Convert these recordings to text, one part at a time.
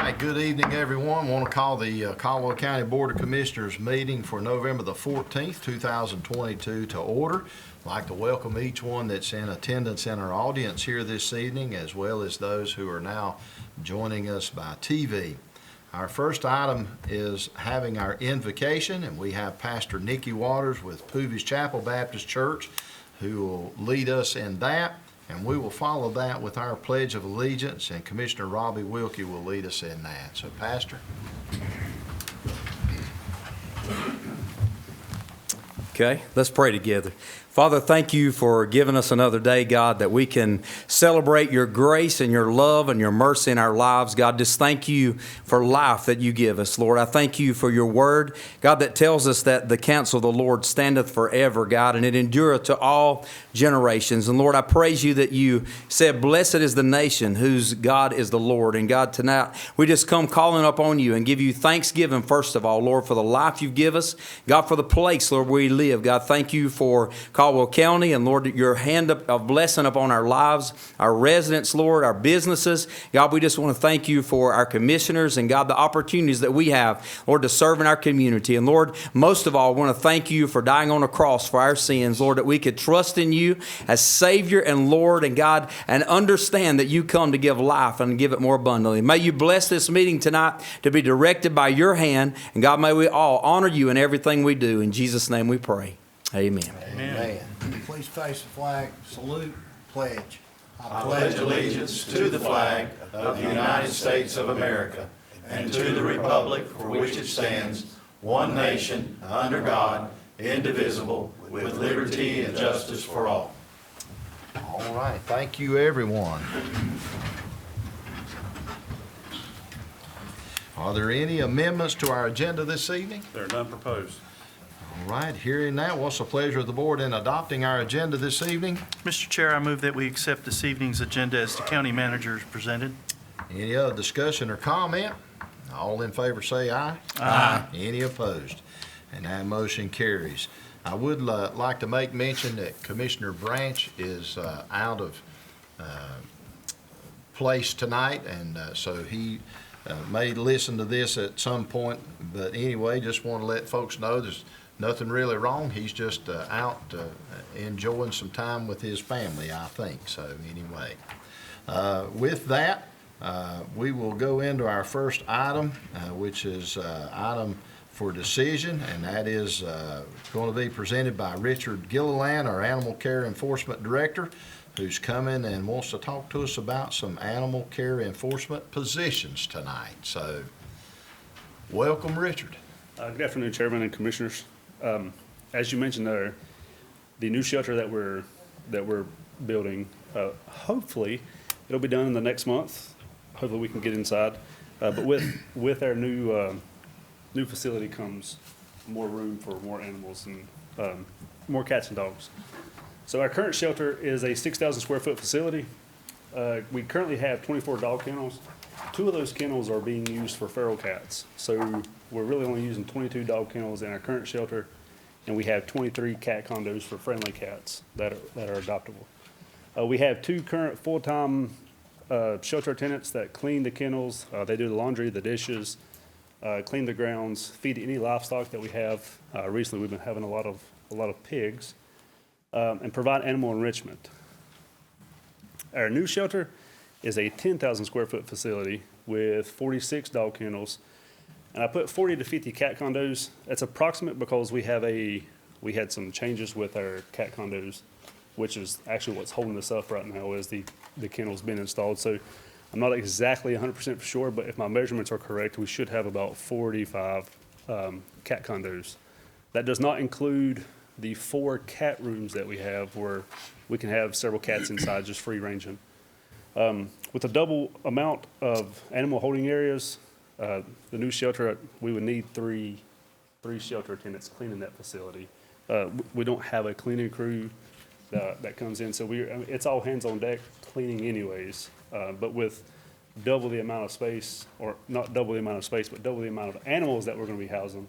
right, good evening, everyone. Want to call the Caldwell County Board of Commissioners meeting for November the 14th, 2022 to order. I'd like to welcome each one that's in attendance in our audience here this evening, as well as those who are now joining us by TV. Our first item is having our invocation, and we have Pastor Nikki Waters with Poovey's Chapel Baptist Church who will lead us in that. And we will follow that with our Pledge of Allegiance, and Commissioner Robbie Wilkie will lead us in that. So, Pastor. Okay, let's pray together. Father, thank you for giving us another day, God, that we can celebrate your grace and your love and your mercy in our lives. God, just thank you for life that you give us, Lord. I thank you for your word, God, that tells us that the counsel of the Lord standeth forever, God, and it endureth to all generations. And Lord, I praise you that you said, blessed is the nation whose God is the Lord. And God, tonight we just come calling upon you and give you thanksgiving, first of all, Lord, for the life you've given us. God, for the place, Lord, where we live. God, thank you for Caldwell County, and Lord, your hand of blessing upon our lives, our residents, Lord, our businesses. God, we just want to thank you for our commissioners and God, the opportunities that we have, Lord, to serve in our community. And Lord, most of all, I want to thank you for dying on a cross for our sins, Lord, that we could trust in you as Savior and Lord and God, and understand that you come to give life and give it more abundantly. May you bless this meeting tonight to be directed by your hand, and God, may we all honor you in everything we do. In Jesus' name we pray. Amen. Amen. Please face the flag, salute, pledge. I pledge allegiance to the flag of the United States of America and to the republic for which it stands, one nation, under God, indivisible, with liberty and justice for all. All right, thank you, everyone. Are there any amendments to our agenda this evening? There are none proposed. All right, hearing that, what's the pleasure of the board in adopting our agenda this evening? Mr. Chair, I move that we accept this evening's agenda as the county manager presented. Any other discussion or comment? All in favor say aye. Aye. Any opposed? And that motion carries. I would like to make mention that Commissioner Branch is out of place tonight, and so he may listen to this at some point. But anyway, just want to let folks know there's nothing really wrong. He's just out enjoying some time with his family, I think. So anyway, with that, we will go into our first item, which is item for decision, and that is going to be presented by Richard Gilliland, our Animal Care Enforcement Director, who's coming and wants to talk to us about some animal care enforcement positions tonight. So welcome, Richard. Good afternoon, Chairman and Commissioners. As you mentioned there, the new shelter that we're building, hopefully it'll be done in the next month. Hopefully we can get inside. But with our new facility comes more room for more animals and more cats and dogs. So our current shelter is a 6,000 square foot facility. We currently have 24 dog kennels. 2 of those kennels are being used for feral cats. So we're really only using 22 dog kennels in our current shelter, and we have 23 cat condos for friendly cats that are adoptable. We have 2 current full-time shelter attendants that clean the kennels. They do the laundry, the dishes, clean the grounds, feed any livestock that we have. Recently, we've been having a lot of pigs, and provide animal enrichment. Our new shelter is a 10,000 square foot facility with 46 dog kennels. And I put 40 to 50 cat condos. That's approximate because we had some changes with our cat condos, which is actually what's holding this up right now is the kennels being installed. So I'm not exactly 100% sure, but if my measurements are correct, we should have about 45 cat condos. That does not include the 4 cat rooms that we have where we can have several cats inside just free ranging. With a double amount of animal holding areas, the new shelter, we would need three shelter attendants cleaning that facility. We don't have a cleaning crew that comes in, so it's all hands on deck cleaning anyways. But with double the amount of space, or not double the amount of space, but double the amount of animals that we're going to be housing,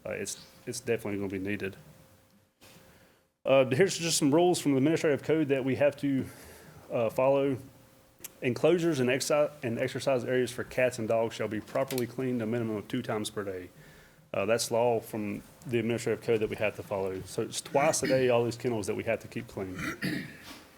it's definitely going to be needed. Here's just some rules from the administrative code that we have to follow. Enclosures and exercise areas for cats and dogs shall be properly cleaned a minimum of 2 times per day. That's law from the administrative code that we have to follow. So it's twice a day, all these kennels that we have to keep clean.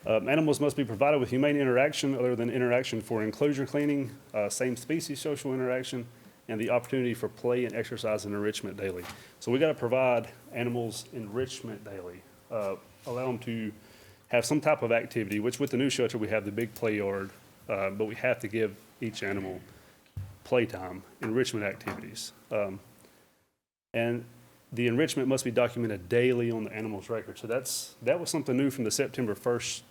Animals must be provided with humane interaction other than interaction for enclosure cleaning, same species social interaction, and the opportunity for play and exercise and enrichment daily. So we got to provide animals enrichment daily, allow them to have some type of activity, which with the new shelter, we have the big play yard, but we have to give each animal playtime, enrichment activities. And the enrichment must be documented daily on the animal's record. So that was something new from the September 1st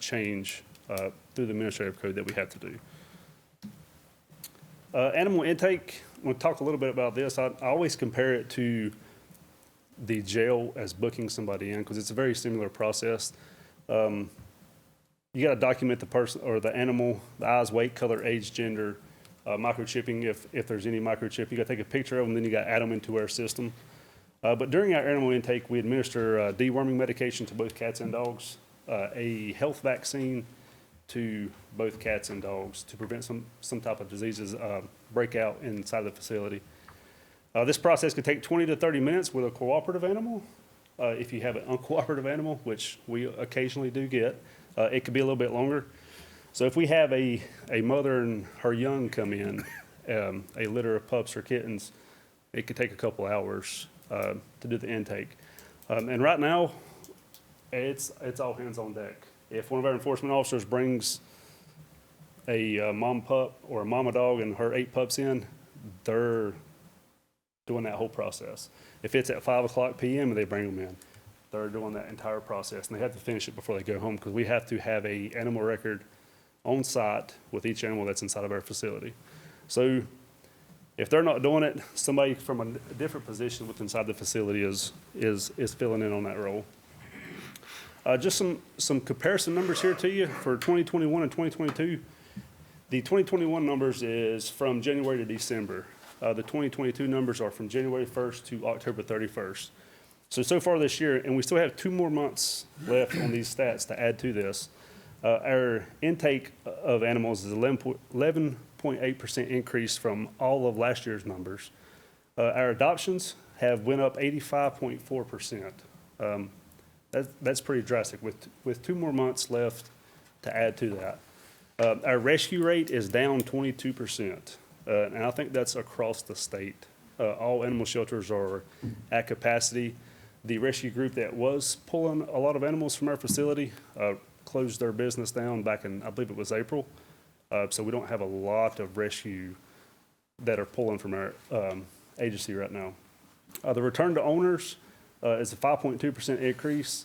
change through the administrative code that we have to do. Animal intake, I'm going to talk a little bit about this. I always compare it to the jail as booking somebody in because it's a very similar process. You got to document the person or the animal, the eyes, weight, color, age, gender, microchipping if there's any microchip. You got to take a picture of them, then you got to add them into our system. But during our animal intake, we administer deworming medication to both cats and dogs, a health vaccine to both cats and dogs to prevent some type of diseases break out inside the facility. This process could take 20 to 30 minutes with a cooperative animal. If you have an uncooperative animal, which we occasionally do get, it could be a little bit longer. So if we have a mother and her young come in, a litter of pups or kittens, it could take a couple hours to do the intake. And right now, it's all hands on deck. If one of our enforcement officers brings a mom pup or a mama dog and her 8 pups in, they're doing that whole process. If it's at 5:00 p.m. and they bring them in, they're doing that entire process, and they have to finish it before they go home because we have to have a animal record on site with each animal that's inside of our facility. So if they're not doing it, somebody from a different position within inside the facility is filling in on that role. Just some comparison numbers here to you for 2021 and 2022. The 2021 numbers is from January to December. The 2022 numbers are from January 1st to October 31st. So far this year, and we still have 2 more months left on these stats to add to this, our intake of animals is 11.8% increase from all of last year's numbers. Our adoptions have went up 85.4%. That's pretty drastic with 2 more months left to add to that. Our rescue rate is down 22%, and I think that's across the state. All animal shelters are at capacity. The rescue group that was pulling a lot of animals from our facility closed their business down back in, I believe it was April. So we don't have a lot of rescue that are pulling from our agency right now. The return to owners is a 5.2% increase.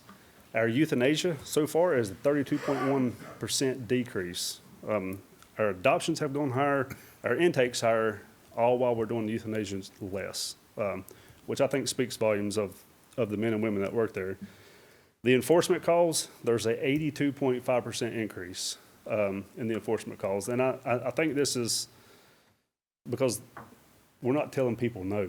Our euthanasia so far is a 32.1% decrease. Our adoptions have gone higher, our intakes higher, all while we're doing euthanasia less, which I think speaks volumes of the men and women that work there. The enforcement calls, there's a 82.5% increase in the enforcement calls. And I think this is because we're not telling people no.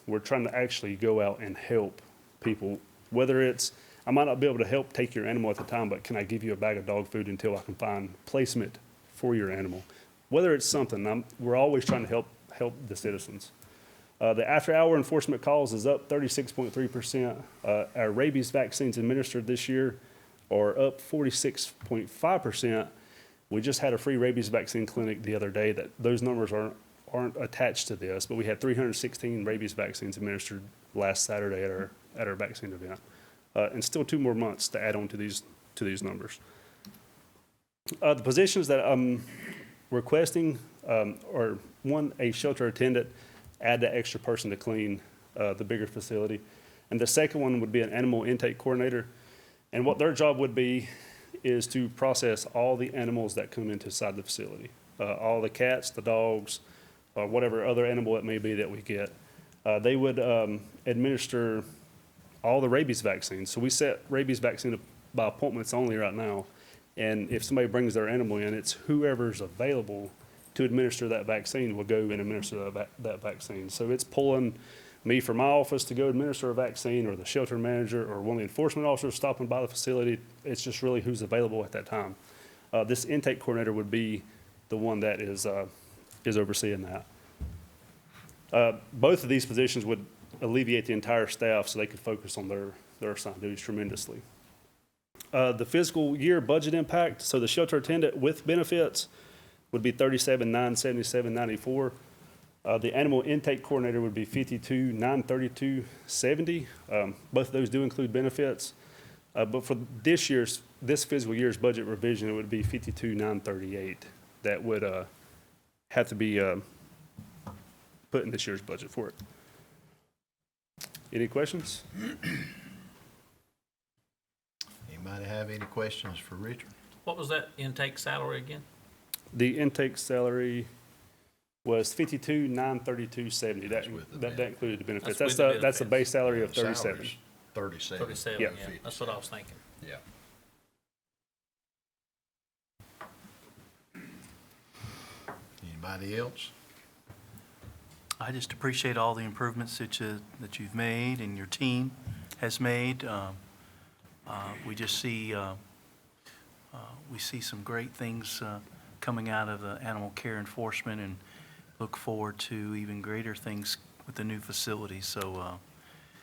We're trying to actually go out and help people, whether it's, I might not be able to help take your animal at the time, but can I give you a bag of dog food until I can find placement for your animal? Whether it's something, we're always trying to help the citizens. The after-hour enforcement calls is up 36.3%. Our rabies vaccines administered this year are up 46.5%. We just had a free rabies vaccine clinic the other day that those numbers aren't attached to this, but we had 316 rabies vaccines administered last Saturday at our vaccine event. And still 2 more months to add on to these numbers. The positions that I'm requesting are one, a shelter attendant, add that extra person to clean the bigger facility. And the second one would be an animal intake coordinator. And what their job would be is to process all the animals that come inside the facility, all the cats, the dogs, or whatever other animal it may be that we get. They would administer all the rabies vaccines. So we set rabies vaccine by appointments only right now. And if somebody brings their animal in, it's whoever's available to administer that vaccine will go and administer that vaccine. So it's pulling me from my office to go administer a vaccine, or the shelter manager or one of the enforcement officers stopping by the facility. It's just really who's available at that time. This intake coordinator would be the one that is overseeing that. Both of these positions would alleviate the entire staff so they could focus on their assigned duties tremendously. The fiscal year budget impact, so the shelter attendant with benefits would be $37,977.94. The animal intake coordinator would be $52,932.70. Both of those do include benefits. But for this fiscal year's budget revision, it would be $52,938. That would have to be put in this year's budget for it. Any questions? Anybody have any questions for Richard? What was that intake salary again? The intake salary was $52,932.70. That's with the That included the benefits. That's That's with the that's the base salary of Salary's 37. 37. 37, Yeah. yeah, that's what I was thinking. Yeah. Anybody else? I just appreciate all the improvements that you've made and your team has made. We just see, we see some great things coming out of the animal care enforcement and look forward to even greater things with the new facility. So,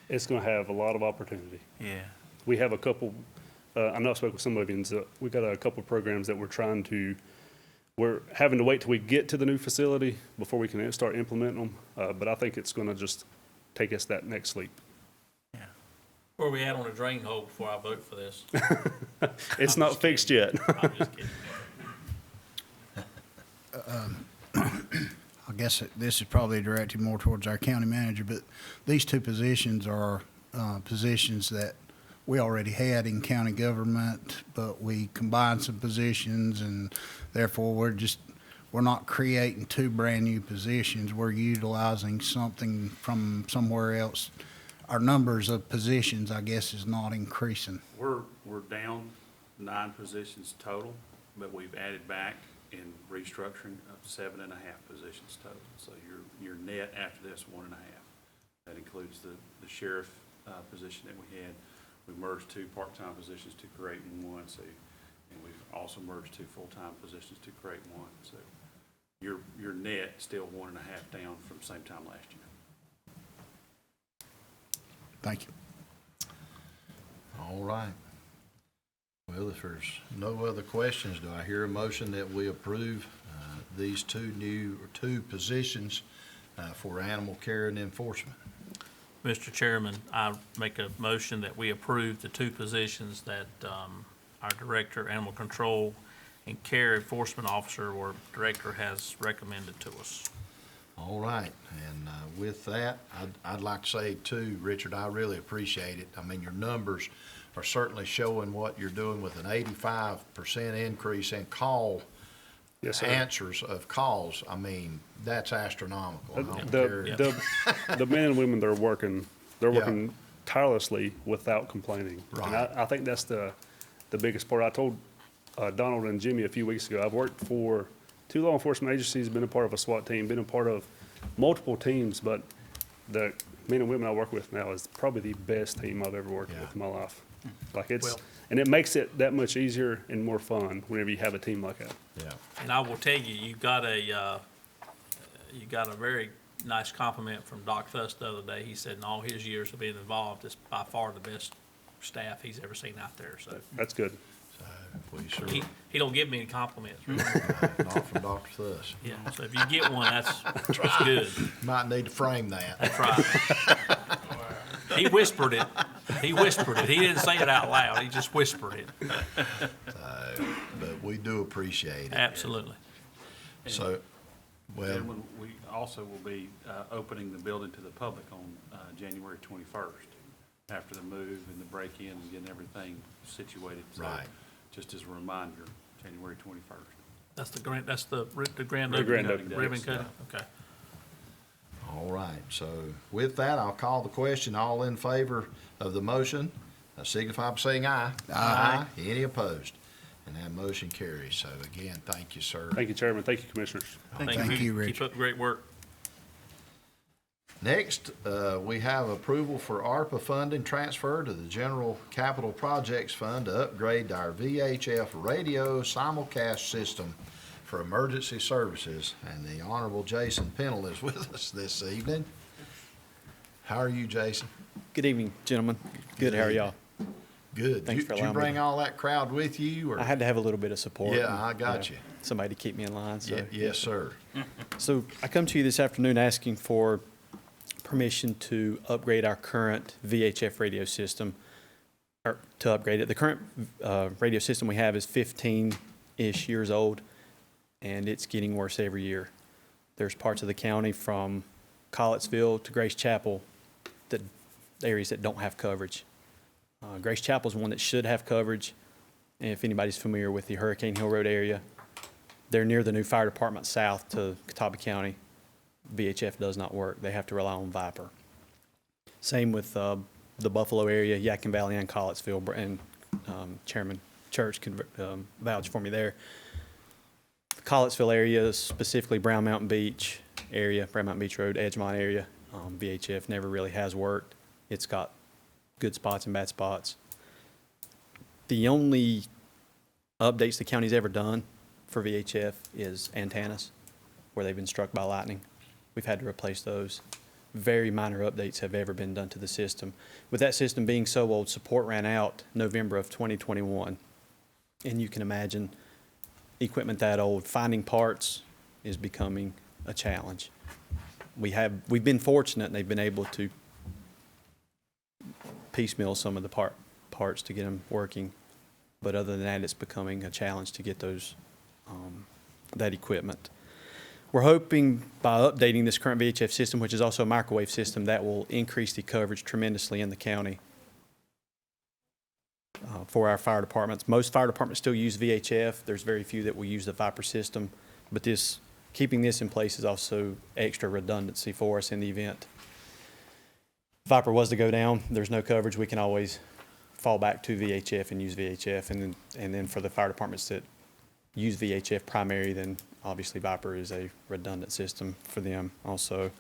It's going to have a lot of opportunity. yeah. We have a couple, I know I spoke with some of you, we got a couple of programs that we're having to wait till we get to the new facility before we can start implementing them. But I think it's going to just take us that next leap. Where are we at on the drain hole before I vote for this? It's not fixed yet. I'm just kidding. I guess this is probably directed more towards our county manager, but these two positions are positions that we already had in county government, but we combined some positions, and therefore we're not creating two brand-new positions. We're utilizing something from somewhere else. Our numbers of positions, I guess, is not increasing. We're down 9 positions total, but we've added back in restructuring of 7.5 positions total. So your net after this 1.5. That includes the sheriff position that we had. We merged 2 part-time positions to create 1. So, and we've also merged 2 full-time positions to create 1. So your net still 1.5 down from same time last year. Thank you. All right. Well, if there's no other questions, do I hear a motion that we approve these two positions for animal care and enforcement? Mr. Chairman, I make a motion that we approve the 2 positions that our Director, Animal Control and Care Enforcement Officer or Director has recommended to us. All right, and with that, I'd like to say too, Richard, I really appreciate it. I mean, your numbers are certainly showing what you're doing with an 85% increase in call Yes, sir. answers of calls. I mean, that's astronomical. I don't care. The men and women that are working, they're working tirelessly without complaining. Right. And I think that's the biggest part. I told Donald and Jimmy a few weeks ago, I've worked for 2 law enforcement agencies, been a part of a SWAT team, been a part of multiple teams, but the men and women I work with now is probably the best team I've ever worked with in my life. Like and it makes it that much easier and more fun whenever you have a team like that. Yeah. And I will tell you, you got a very nice compliment from Doc Fuss the other day. He said in all his years of being involved, it's by far the best staff he's ever seen out there. So That's good. We sure, he don't give me any compliments. Really. not from Dr. Fuss. Yeah. So if you get one, that's good. Might need to frame that. That's right. He whispered it. He whispered it. He didn't say it out loud. He just whispered it. But we do appreciate it. Absolutely. So, well, Gentlemen, we also will be opening the building to the public on January 21st after the move and the break-in and getting everything situated. So Right. just as a reminder, January 21st. That's the grand The grand opening, opening, ribbon yes. cutting. Okay. all right. So with that, I'll call the question. All in favor of the motion, signify by saying aye. Aye. Any opposed? And that motion carries. So again, thank you, sir. Thank you, Chairman. Thank you, Commissioners. Thank you, Richard. Keep up the great work. Next, we have approval for ARPA funding transfer to the General Capital Projects Fund to upgrade our VHF radio simulcast system for emergency services. And the Honorable Jason Pennell is with us this evening. How are you, Jason? Good evening, gentlemen. Good, how are y'all? Good. Thanks for Did you allowing me. bring all that crowd with you? Or? I had to have a little bit of support. Yeah, I got you. Somebody to keep me in line, so. Yes, sir. So I come to you this afternoon asking for permission to upgrade our current VHF radio system, or to upgrade it. The current radio system we have is 15-ish years old, and it's getting worse every year. There's parts of the county from Collettsville to Grace Chapel, that areas that don't have coverage. Grace Chapel is one that should have coverage. And if anybody's familiar with the Hurricane Hill Road area, they're near the new fire department south to Catawba County. VHF does not work. They have to rely on Viper. Same with the Buffalo area, Yadkin Valley and Collettsville, and Chairman Church can vouch for me there. The Collettsville area, specifically Brown Mountain Beach area, Brown Mountain Beach Road, Edgemont area, VHF never really has worked. It's got good spots and bad spots. The only updates the county's ever done for VHF is antennas, where they've been struck by lightning. We've had to replace those. Very minor updates have ever been done to the system. With that system being so old, support ran out November of 2021. And you can imagine equipment that old, finding parts is becoming a challenge. We've been fortunate and they've been able to piecemeal some of the parts to get them working. But other than that, it's becoming a challenge to get those that equipment. We're hoping by updating this current VHF system, which is also a microwave system, that will increase the coverage tremendously in the county for our fire departments. Most fire departments still use VHF. There's very few that will use the Viper system, but keeping this in place is also extra redundancy for us in the event Viper was to go down. There's no coverage. We can always fall back to VHF and use VHF, and then for the fire departments that use VHF primary, then obviously Viper is a redundant system for them also.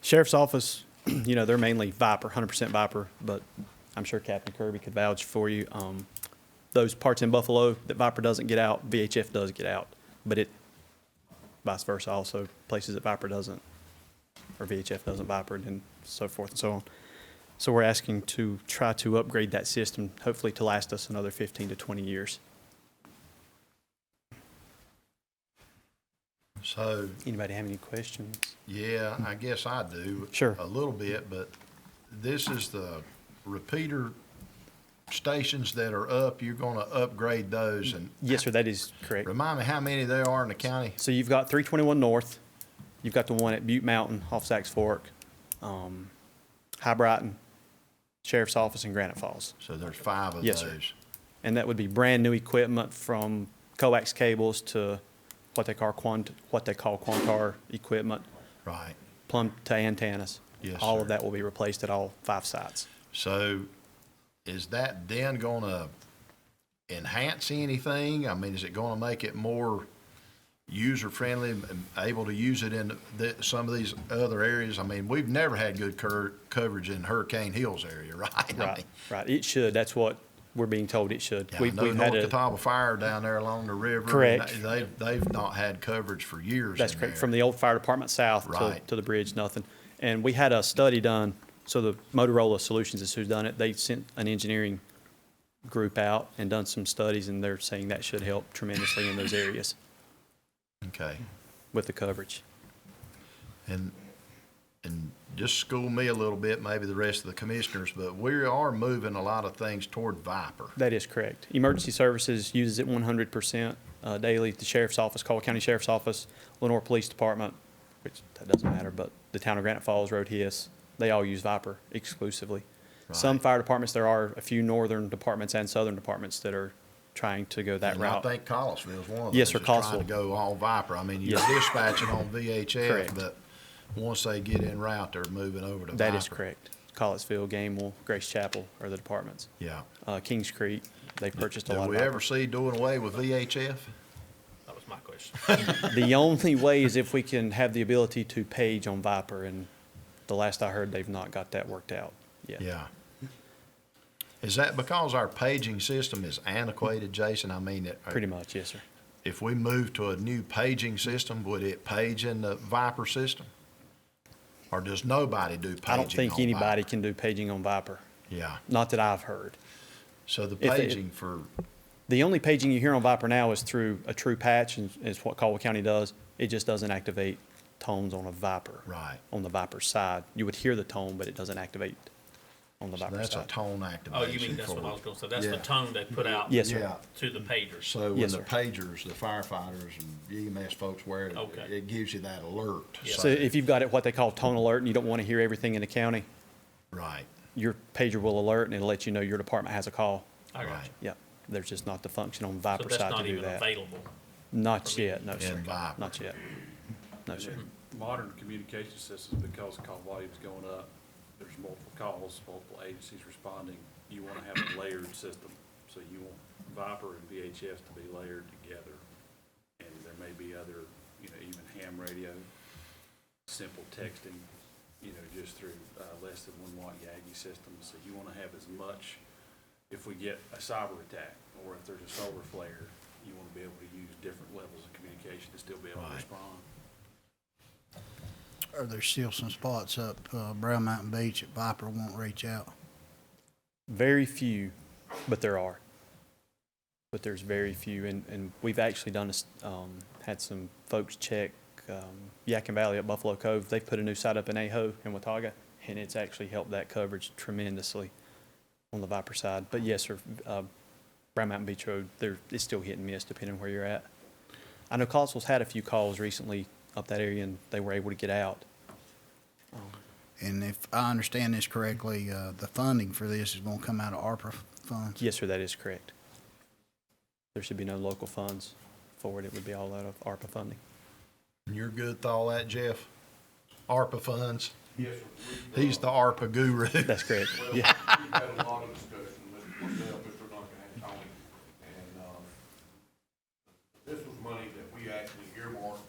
Sheriff's Office, they're mainly Viper, 100% Viper, but I'm sure Captain Kirby could vouch for you. Those parts in Buffalo that Viper doesn't get out, VHF does get out, but vice versa also, places that Viper doesn't, or VHF doesn't Viper, and so forth and so on. So we're asking to try to upgrade that system, hopefully to last us another 15 to 20 years. So, Anybody have any questions? yeah, I guess I do. Sure. A little bit, but this is the repeater stations that are up. You're going to upgrade those, and Yes, sir, that is correct. remind me how many there are in the county? So you've got 321 North, you've got the one at Butte Mountain off Sachs Fork, High Brighton, Sheriff's Office, and Granite Falls. So there's 5 of Yes, sir. those. And that would be brand new equipment from coax cables to what they call Quantar equipment, Right. plumb to antennas. Yes, All sir. of that will be replaced at all 5 sites. So is that then going to enhance anything? I mean, is it going to make it more user-friendly and able to use it in some of these other areas? I mean, we've never had good coverage in Hurricane Hills area, right? I Right, mean, right. It should. That's what we're being told it should. yeah, I know North Catawba Fire down there along the river. Correct. and They've not had coverage for years. That's in correct. there. From the old fire department south Right. to the bridge, nothing. And we had a study done, so the Motorola Solutions is who's done it. They sent an engineering group out and done some studies, and they're saying that should help tremendously in those areas Okay. with the coverage. And just school me a little bit, maybe the rest of the commissioners, but we are moving a lot of things toward Viper. That is correct. Emergency Services uses it 100% daily. The Sheriff's Office, Caldwell County Sheriff's Office, Lenoir Police Department, which that doesn't matter, but the town of Granite Falls, Road Hiss, they all use Viper exclusively. Some Right. fire departments, there are a few northern departments and southern departments that are trying to go that And route. I think Collinsville's one of those Yes, sir, that's trying to Collinsville. go all Viper. I mean, you're Yes. dispatching on VHF, Correct. but once they get en route, they're moving over to Viper. That is correct. Collettsville, Gamewell, Grace Chapel are the departments. Yeah. Kings Creek, they purchased a lot Did of we Viper. ever see doing away with VHF? That was my question. question. The only way is if we can have the ability to page on Viper, and the last I heard, they've not got that worked out yet. Yeah. Is that because our paging system is antiquated, Jason? I mean, Pretty much, yes, sir. if we move to a new paging system, would it page in the Viper system? Or does nobody do paging I don't think on anybody Viper? can do paging on Viper, Yeah. not that I've heard. So the If it- paging for, The only paging you hear on Viper now is through a true patch, and is what Caldwell County does. It just doesn't activate tones on a Viper. Right. On the Viper side. You would hear the tone, but it doesn't activate on the so Viper that's a side. tone Oh, activation. you mean that's what I was gonna say, that's the Yeah. tone they put out Yes, sir. Yeah. to the pagers. So when Yes, the sir. pagers, the firefighters and EMS folks wear it, Okay. it gives you that alert. Yeah. So if you've got it, what they call tone alert, and you don't want to hear everything in the county, Right, your pager will alert and it'll let you know your department has a call. I got right. you. Yep. There's just not the function on So Viper that's side to not do even that. available. Not yet, no, sir. In Viper. Not yet. No, sir. Modern communication systems, because call volume's going up, there's multiple calls, multiple agencies responding. You want to have a layered system. So you want Viper and VHF to be layered together. And there may be other, even ham radio, simple texting, just through less than 1 watt Yagi systems. So you want to have as much, if we get a cyber attack or if there's a solar flare, you want to be able to use different levels of communication to still be able to Right. respond. Are there still some spots up Brown Mountain Beach that Viper won't reach out? Very few, but there are. But there's very few, and we've actually had some folks check Yakin Valley at Buffalo Cove. They've put a new site up in Aho in Watauga, and it's actually helped that coverage tremendously on the Viper side. But yes, sir, Brown Mountain Beach Road, it's still hit and miss depending on where you're at. I know Caldwell's had a few calls recently up that area, and they were able to get out. And if I understand this correctly, the funding for this is going to come out of ARPA funds? Yes, sir, that is correct. There should be no local funds for it. It would be all out of ARPA funding. And you're good with all that, Jeff? ARPA funds? Yes, sir. He's the ARPA guru. That's correct. Well, Yeah. we've had a lot of discussion with myself, Mr. Duncan, and Tony, and, this was money that we actually earmarked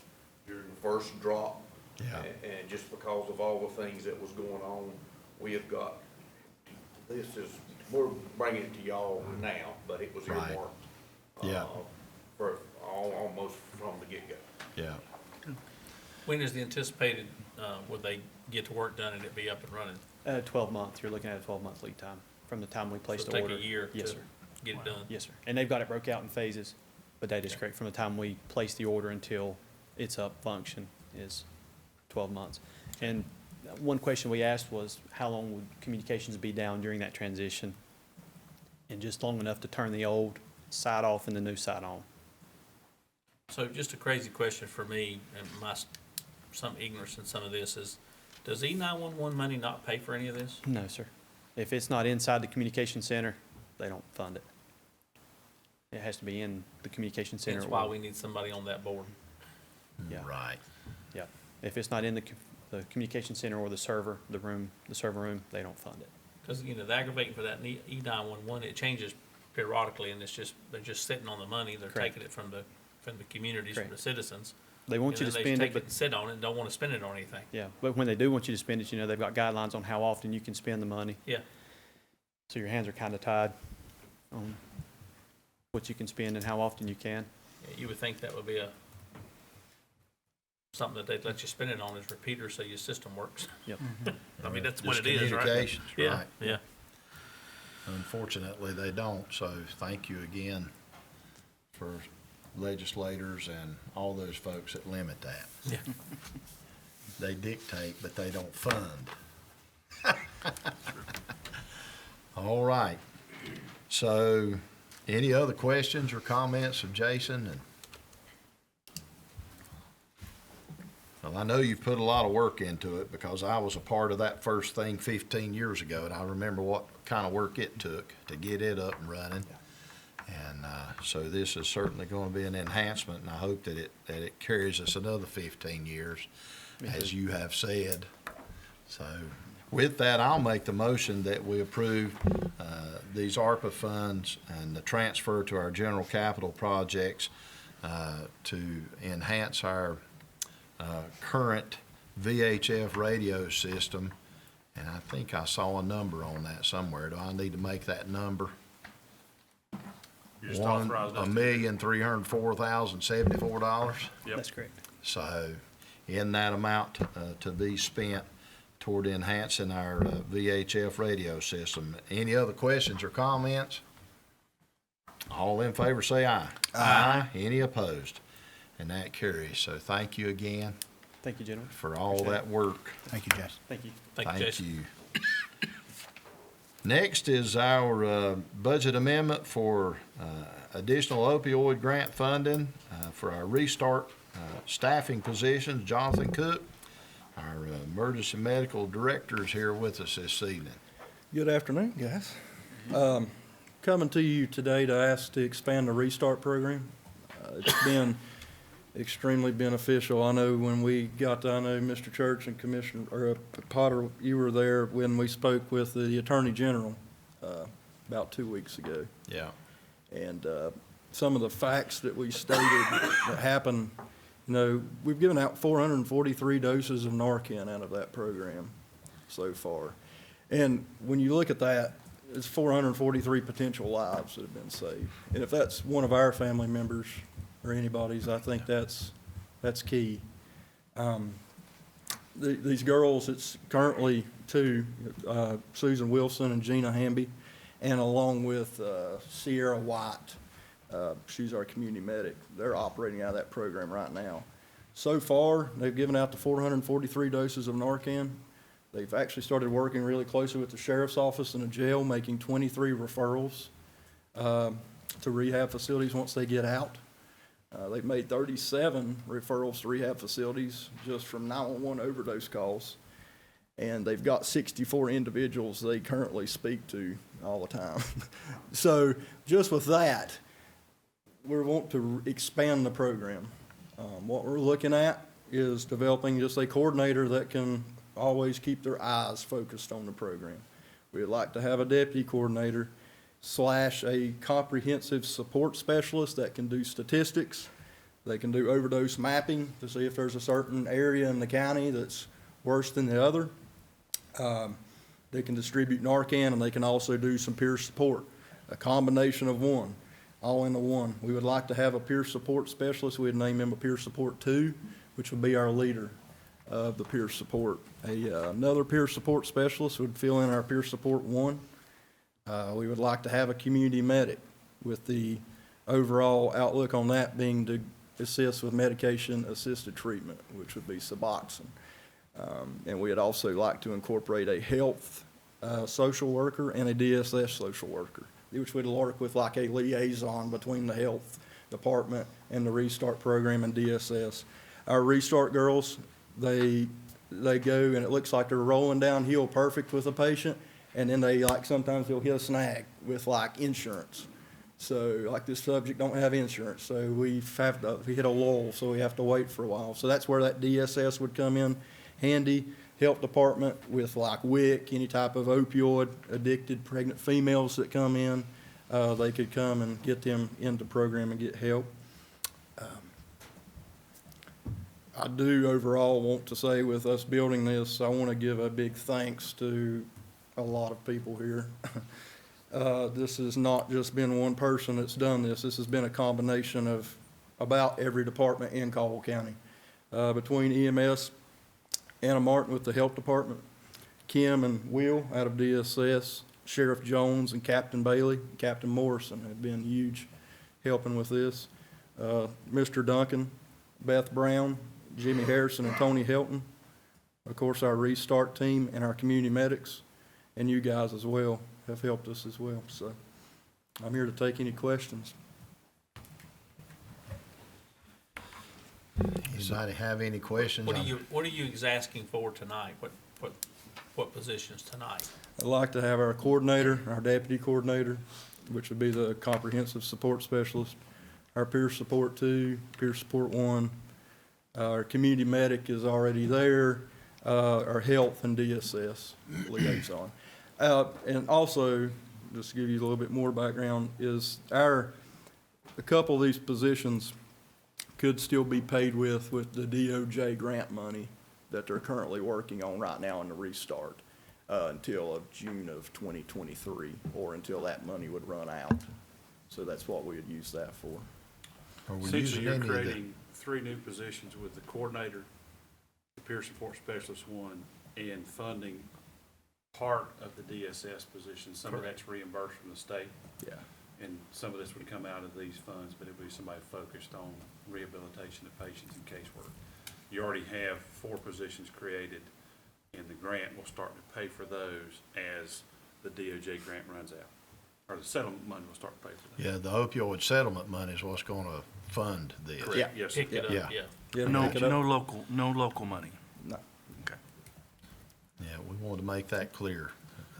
during the first drop. Yeah. And just because of all the things that was going on, we have got, we're bringing it to y'all now, but it was Right. earmarked. Yeah. For, almost from the get-go. Yeah. When is the anticipated, would they get to work done and it be up and running? 12 months, you're looking at a 12-month lead time from the time we place So the it'll order. take a year Yes, to sir. get it done? Yes, sir. And they've got it broke out in phases, but that is correct. From the time we place the order until it's up function is 12 months. And one question we asked was, how long would communications be down during that transition? And just long enough to turn the old side off and the new side on. So just a crazy question for me, and some ignorance in some of this is, does E911 money not pay for any of this? No, sir. If it's not inside the communication center, they don't fund it. It has to be in the communication center. That's why we need somebody on that board. Yeah. Right. Yeah. If it's not in the communication center or the server room, they don't fund it. Because, the aggravating for that E911, it changes periodically, and they're just sitting on the money. They're Correct. taking it from the communities, from the Correct. citizens. They want you to And then spend they it, take but, and sit on it and don't want to spend it on anything. yeah, but when they do want you to spend it, they've got guidelines on how often you can spend the money. Yeah. So your hands are kind of tied on what you can spend and how often you can. Yeah, you would think that would be something that they'd let you spend it on as repeaters so your system works. Yep. I mean, that's Just what it is, right? communications, Yeah, right. yeah. Unfortunately, they don't, so thank you again for legislators and all those folks that limit that. Yeah. They dictate, but they don't fund. All right. So, any other questions or comments of Jason? Well, I know you've put a lot of work into it because I was a part of that first thing 15 years ago, and I remember what kind of work it took to get it up and running. And so this is certainly going to be an enhancement, and I hope that it carries us another 15 years, as you have said. So with that, I'll make the motion that we approve these ARPA funds and the transfer to our general capital projects to enhance our current VHF radio system. And I think I saw a number on that somewhere. Do I need to make that number? You just authorized us to- $1,304,074. Yep. That's correct. So in that amount to be spent toward enhancing our VHF radio system. Any other questions or comments? All in favor say aye. Aye. Any opposed? And that carries. So thank you again Thank you, gentlemen. for all that work. Thank you, Jason. Thank you. Thank you, Jason. Next is our budget amendment for additional opioid grant funding for our restart staffing positions. Jonathan Cook, our emergency medical director, is here with us this evening. Good afternoon, guys. Coming to you today to ask to expand the restart program. It's been extremely beneficial. I know when we got to, I know Mr. Church and Commissioner Potter, you were there when we spoke with the Attorney General about 2 weeks ago. Yeah. And some of the facts that we stated that happened, you know, we've given out 443 doses of Narcan out of that program so far. And when you look at that, it's 443 potential lives that have been saved. And if that's one of our family members or anybody's, I think that's key. These girls, it's currently two, Susan Wilson and Gina Hamby, and along with Sierra White. She's our community medic. They're operating out of that program right now. So far, they've given out the 443 doses of Narcan. They've actually started working really closely with the sheriff's office and the jail, making 23 referrals to rehab facilities once they get out. They've made 37 referrals to rehab facilities just from 911 overdose calls. And they've got 64 individuals they currently speak to all the time. So just with that, we want to expand the program. What we're looking at is developing just a coordinator that can always keep their eyes focused on the program. We'd like to have a deputy coordinator / a comprehensive support specialist that can do statistics. They can do overdose mapping to see if there's a certain area in the county that's worse than the other. They can distribute Narcan, and they can also do some peer support, a combination of one, all into one. We would like to have a peer support specialist. We'd name him a peer support 2, which would be our leader of the peer support. Another peer support specialist would fill in our peer support 1. We would like to have a community medic, with the overall outlook on that being to assist with medication-assisted treatment, which would be Suboxone. And we'd also like to incorporate a health social worker and a DSS social worker, which would work with like a liaison between the health department and the Restart program and DSS. Our Restart girls, they go and it looks like they're rolling downhill perfect with a patient, and then they sometimes they'll hit a snag with insurance. So this subject don't have insurance, so we hit a lull, so we have to wait for a while. So that's where that DSS would come in handy. Health department with WIC, any type of opioid addicted pregnant females that come in, they could come and get them into the program and get help. I do overall want to say, with us building this, I want to give a big thanks to a lot of people here. This has not just been one person that's done this. This has been a combination of about every department in Caldwell County. Between EMS, Anna Martin with the health department, Kim and Will out of DSS, Sheriff Jones and Captain Bailey, Captain Morrison have been huge helping with this. Mr. Duncan, Beth Brown, Jimmy Harrison, and Tony Helton. Of course, our Restart team and our community medics, and you guys as well have helped us as well. So I'm here to take any questions. Anybody have any questions? What are you asking for tonight? What positions tonight? I'd like to have our coordinator, our deputy coordinator, which would be the comprehensive support specialist, our peer support 2, peer support 1, our community medic is already there, our health and DSS liaison. And also, just to give you a little bit more background, is a couple of these positions could still be paid with the DOJ grant money that they're currently working on right now in the restart, until of June of 2023, or until that money would run out. So that's what we would use that for. Are we Essentially, using you're any of the? creating 3 new positions with the coordinator, the peer support specialist 1, and funding part of the DSS position. Some of that's reimbursed from the state, Yeah. and some of this would come out of these funds, but it would be somebody focused on rehabilitation of patients and casework. You already have 4 positions created, and the grant will start to pay for those as the DOJ grant runs out, or the settlement money will start to pay for that. Yeah, the opioid settlement money is what's gonna fund this. Yeah. Yes, sir. Pick it Yeah. up, yeah. Yeah, No, pick it up. no local money. No. Okay. Yeah, we wanted to make that clear.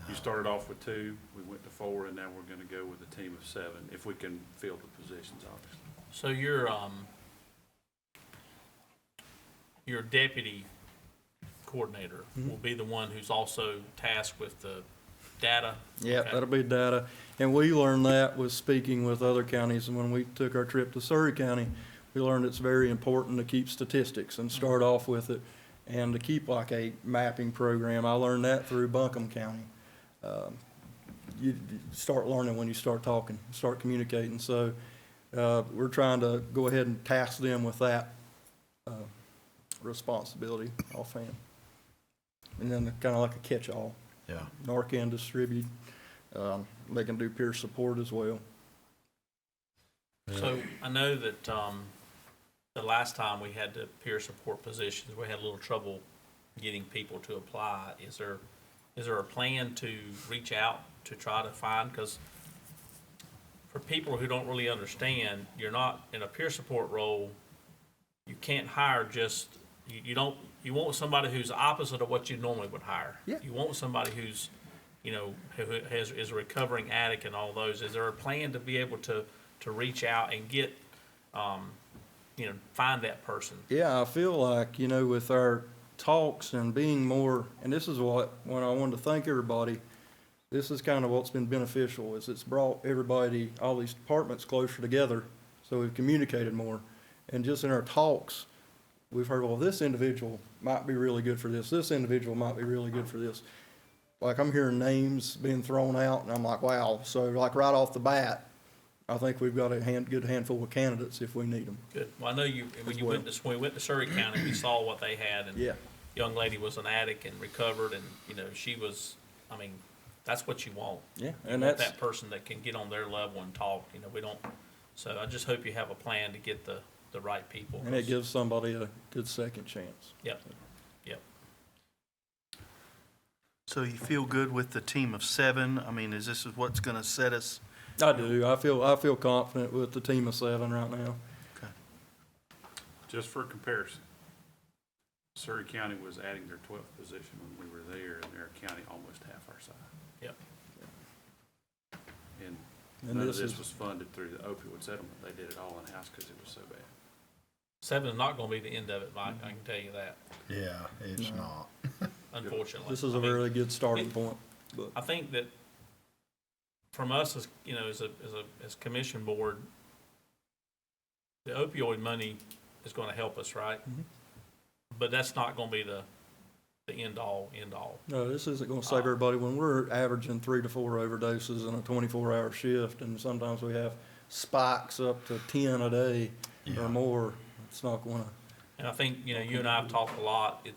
You started off with 2, we went to 4, and now we're gonna go with a team of 7, if we can fill the positions, obviously. So your deputy coordinator will be the one who's also tasked with the data? Yeah, Okay. that'll be data. And we learned that with speaking with other counties, and when we took our trip to Surrey County, we learned it's very important to keep statistics and start off with it, and to keep like a mapping program. I learned that through Buncombe County. You start learning when you start talking, start communicating. So we're trying to go ahead and task them with that responsibility offhand. And then kind of like a catch-all. Yeah. Narcan distribute. They can do peer support as well. So I know that the last time we had the peer support positions, we had a little trouble getting people to apply. Is there a plan to reach out to try to find, because for people who don't really understand, you're not in a peer support role, you can't hire just, you want somebody who's opposite of what you normally would hire. Yeah. You want somebody who's, who is a recovering addict and all those. Is there a plan to be able to reach out and get, find that person? Yeah, I feel like, with our talks and being more, and this is when I wanted to thank everybody, this is kind of what's been beneficial, is it's brought everybody, all these departments closer together, so we've communicated more. And just in our talks, we've heard, well, this individual might be really good for this individual might be really good for this. Like, I'm hearing names being thrown out, and I'm like, wow. So, like, right off the bat, I think we've got a good handful of candidates if we need them. Good. Well, I know when we went to Surrey County, we saw what they had, and Yeah. young lady was an addict and recovered, and, she was, that's what you want. Yeah, You and want that's, that person that can get on their level and talk, we don't, so I just hope you have a plan to get the right people. and it gives somebody a good second chance. Yep, yep. So you feel good with the team of 7? Is this what's gonna set us? I do. I feel confident with the team of 7 right now. Okay. Just for comparison, Surrey County was adding their 12th position when we were there, and they're a county almost half our size. Yep. And And none of this this is- was funded through the opioid settlement. They did it all in-house because it was so bad. 7 is not gonna be the end of it, Mike, I can tell you that, Yeah, it's not. unfortunately. This is a really good starting point. But I think that from us as, as commission board, the opioid money is gonna help us, right? But that's not gonna be the end all. no, this isn't going to save everybody. When we're averaging 3 to 4 overdoses in a 24-hour shift, and sometimes we have spikes up to 10 a day or more, it's not going to. And I think, you and I have talked a lot,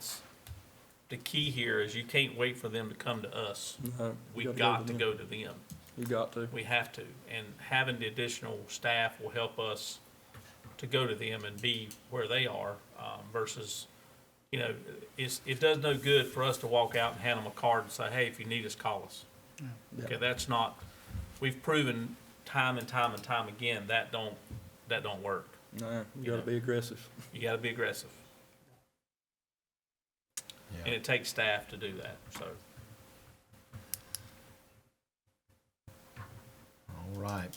the key here is you can't wait for them to come to us. We've got to go to them. You got to. We have to. And having the additional staff will help us to go to them and be where they are, versus, it does no good for us to walk out and hand them a card and say, hey, if you need us, call us. Yeah. Okay, that's not, we've proven time and time and time again, that don't work. No, you got to be aggressive. You gotta be aggressive. And it takes staff to do that, so. All right.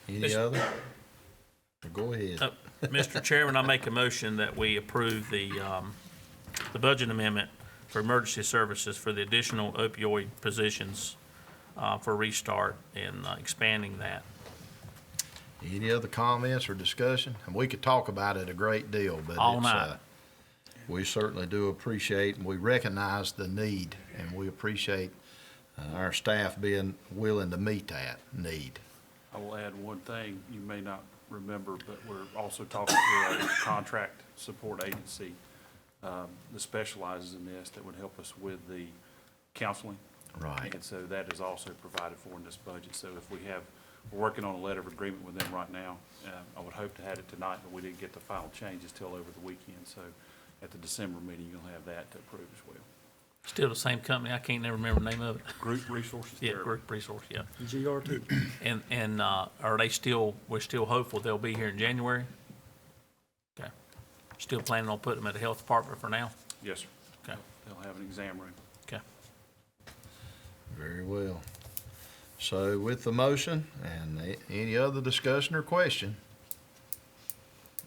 Any Mr. other? Go ahead. Mr. Chairman, I make a motion that we approve the budget amendment for emergency services for the additional opioid positions, for restart and expanding that. Any other comments or discussion? And we could talk about it a great deal, but All night. we certainly do appreciate and we recognize the need, and we appreciate our staff being willing to meet that need. I will add one thing you may not remember, but we're also talking to a contract support agency that specializes in this, that would help us with the counseling. Right. And so that is also provided for in this budget. So if we're working on a letter of agreement with them right now. I would hope to have it tonight, but we didn't get the final changes till over the weekend. So at the December meeting, you'll have that to approve as well. Still the same company. I can't never remember the name of it. Group Resources Yeah, Therapy. Group Resource, yeah. GRT. And are they still, we're still hopeful they'll be here in January? Okay. Still planning on putting them at the health department for now? Yes, sir. Okay. They'll have an exam room. Okay. Very well. So with the motion and any other discussion or question,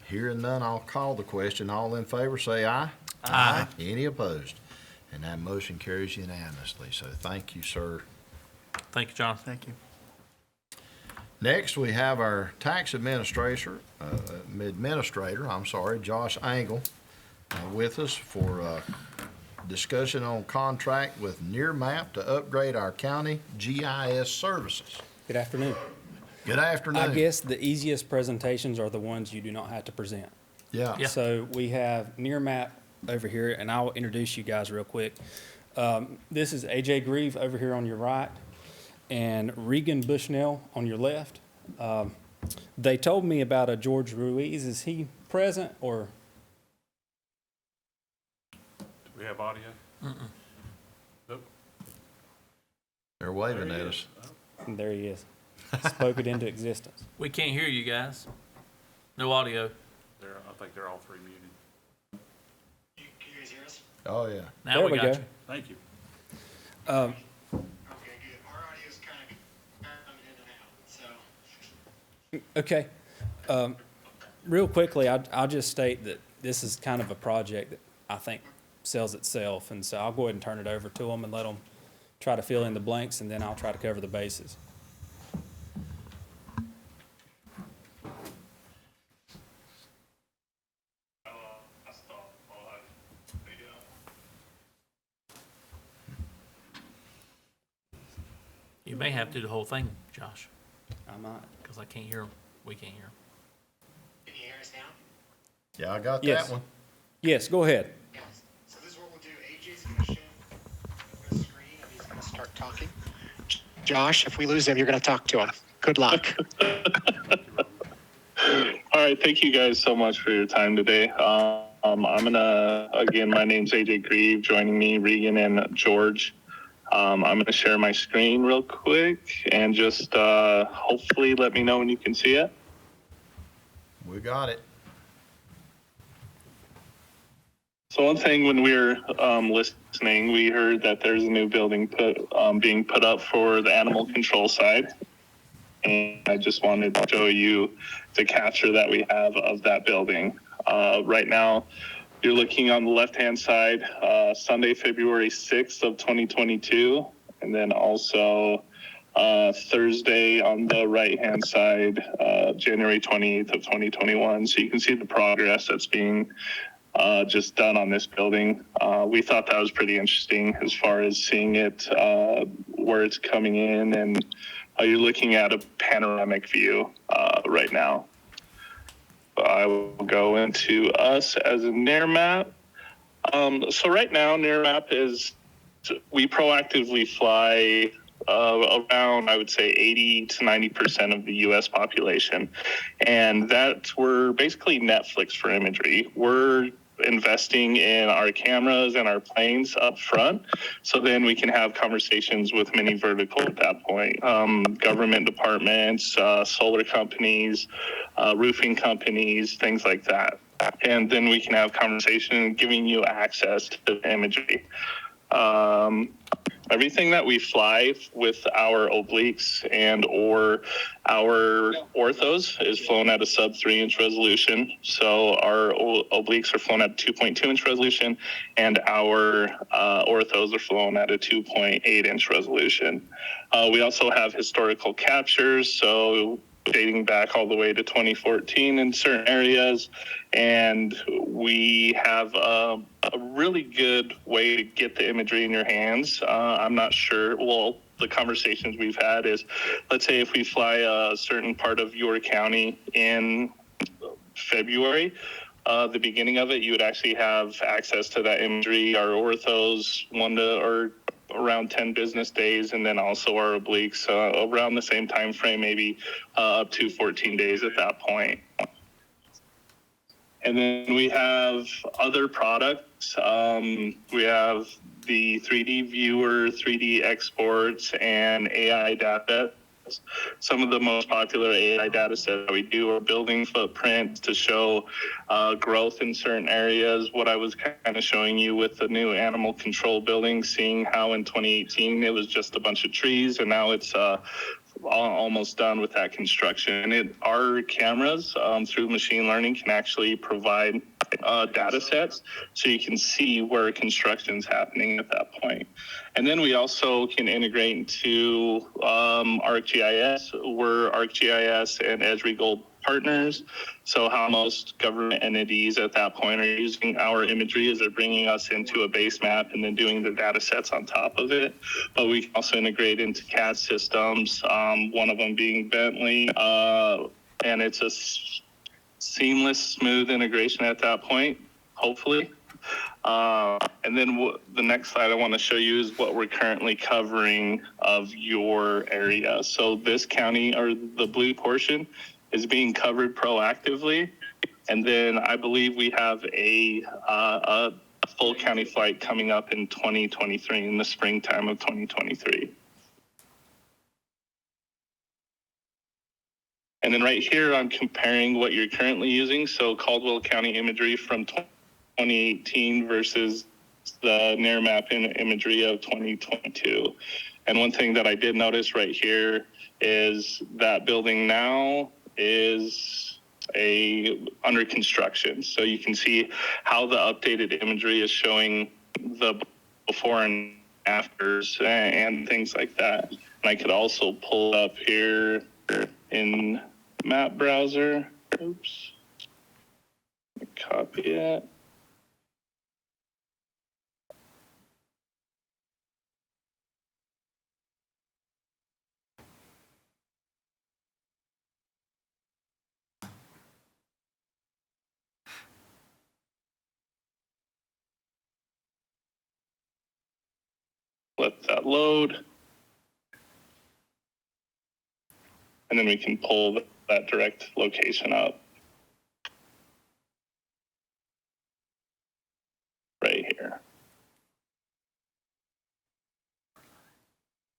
hearing none, I'll call the question. All in favor, say aye. Aye. Any opposed? And that motion carries unanimously. So thank you, sir. Thank you, John. Thank you. Next, we have our tax administrator, Josh Angle, with us for discussion on contract with Nearmap to upgrade our county GIS services. Good afternoon. Good afternoon. I guess the easiest presentations are the ones you do not have to present. Yeah. Yeah. So we have Nearmap over here, and I'll introduce you guys real quick. This is AJ Grieve over here on your right, and Regan Bushnell on your left. They told me about a George Ruiz. Is he present or? Do we have audio? Nope. They're waving There he at is. us. There he is. Spoke it into existence. We can't hear you guys. No audio. I think they're all three muted. Can you guys hear us? Oh, yeah. Now There we we got go. you. Thank you. Okay, good. Our audio's kind of coming in and out, so. Okay. Real quickly, I'll just state that this is kind of a project that I think sells itself, and so I'll go ahead and turn it over to them and let them try to fill in the blanks, and then I'll try to cover the bases. You may have to do the whole thing, Josh, I might. because I can't hear 'em. We can't hear 'em. Can you hear us now? Yeah, I got Yes. that one. Yes, go ahead. Yes. So this is what we'll do. AJ's gonna share the screen and he's gonna start talking. Josh, if we lose him, you're gonna talk to him. Good luck. All right, thank you guys so much for your time today. Again, my name's AJ Grieve, joining me, Regan and George. I'm gonna share my screen real quick and just hopefully let me know when you can see it. We got it. So one thing, when we were listening, we heard that there's a new building being put up for the animal control side. And I just wanted to show you the capture that we have of that building. Right now, you're looking on the left-hand side, Sunday, February 6th of 2022, and then also Thursday on the right-hand side, January 28th of 2021. So you can see the progress that's being just done on this building. We thought that was pretty interesting as far as seeing it, where it's coming in, and you're looking at a panoramic view right now. I will go into us as a Nearmap. So right now, Nearmap we proactively fly around, I would say, 80 to 90% of the U.S. population. And we're basically Netflix for imagery. We're investing in our cameras and our planes up front, so then we can have conversations with many verticals at that point. Government departments, solar companies, roofing companies, things like that. And then we can have conversation giving you access to the imagery. Everything that we fly with our obliques and or our orthos is flown at a sub 3-inch resolution. So our obliques are flown at 2.2-inch resolution, and our orthos are flown at a 2.8-inch resolution. We also have historical captures. So dating back all the way to 2014 in certain areas. And we have a really good way to get the imagery in your hands. I'm not sure. Well, the conversations we've had is, let's say if we fly a certain part of your county in February, the beginning of it, you would actually have access to that imagery. Our orthos around 10 business days, and then also our obliques around the same time frame, maybe up to 14 days at that point. And then we have other products. We have the 3D viewer, 3D exports, and AI data. Some of the most popular AI data sets that we do are building footprints to show growth in certain areas. What I was kind of showing you with the new animal control building, seeing how in 2018 it was just a bunch of trees, and now it's almost done with that construction. And our cameras through machine learning can actually provide data sets so you can see where construction's happening at that point. And then we also can integrate into ArcGIS. We're ArcGIS and Esri Gold partners. So how most government entities at that point are using our imagery is they're bringing us into a base map and then doing the data sets on top of it. But we can also integrate into CAD systems, one of them being Bentley, and it's a seamless, smooth integration at that point, hopefully. And then the next slide I want to show you is what we're currently covering of your area. So this county, or the blue portion, is being covered proactively. And then I believe we have a full county flight coming up in 2023, in the springtime of 2023. And then right here, I'm comparing what you're currently using. So Caldwell County imagery from 2018 versus the near map imagery of 2022. And one thing that I did notice right here is that building now is under construction. So you can see how the updated imagery is showing the before and afters and things like that. And I could also pull up here in map browser. Oops. Copy it. Let that load. And then we can pull that direct location up. Right here.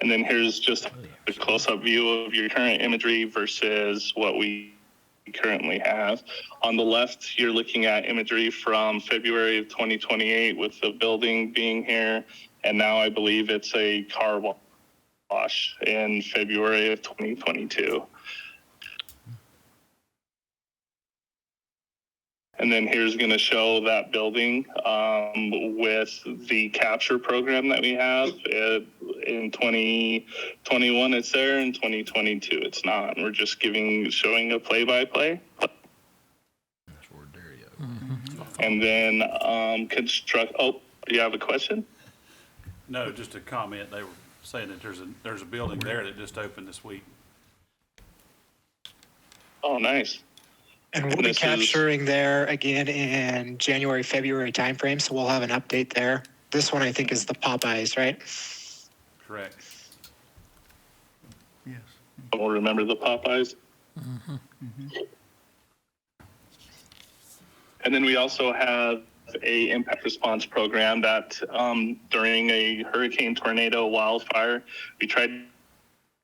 And then here's just a close-up view of your current imagery versus what we currently have. On the left, you're looking at imagery from February of 2028 with the building being here. And now I believe it's a car wash in February of 2022. And then here's going to show that building with the capture program that we have. In 2021, it's there. In 2022, it's not. We're just showing a play-by-play. That's where Dario. And then oh, do you have a question? No, just a comment. They were saying that there's a building there that just opened this week. Oh, nice. And we'll be capturing there again in January, February timeframe, so we'll have an update there. This one, I think, is the Popeyes, right? Correct. Yes. We'll remember the Popeyes. Mm-hmm. Mm-hmm. And then we also have a impact response program that during a hurricane, tornado, wildfire, we tried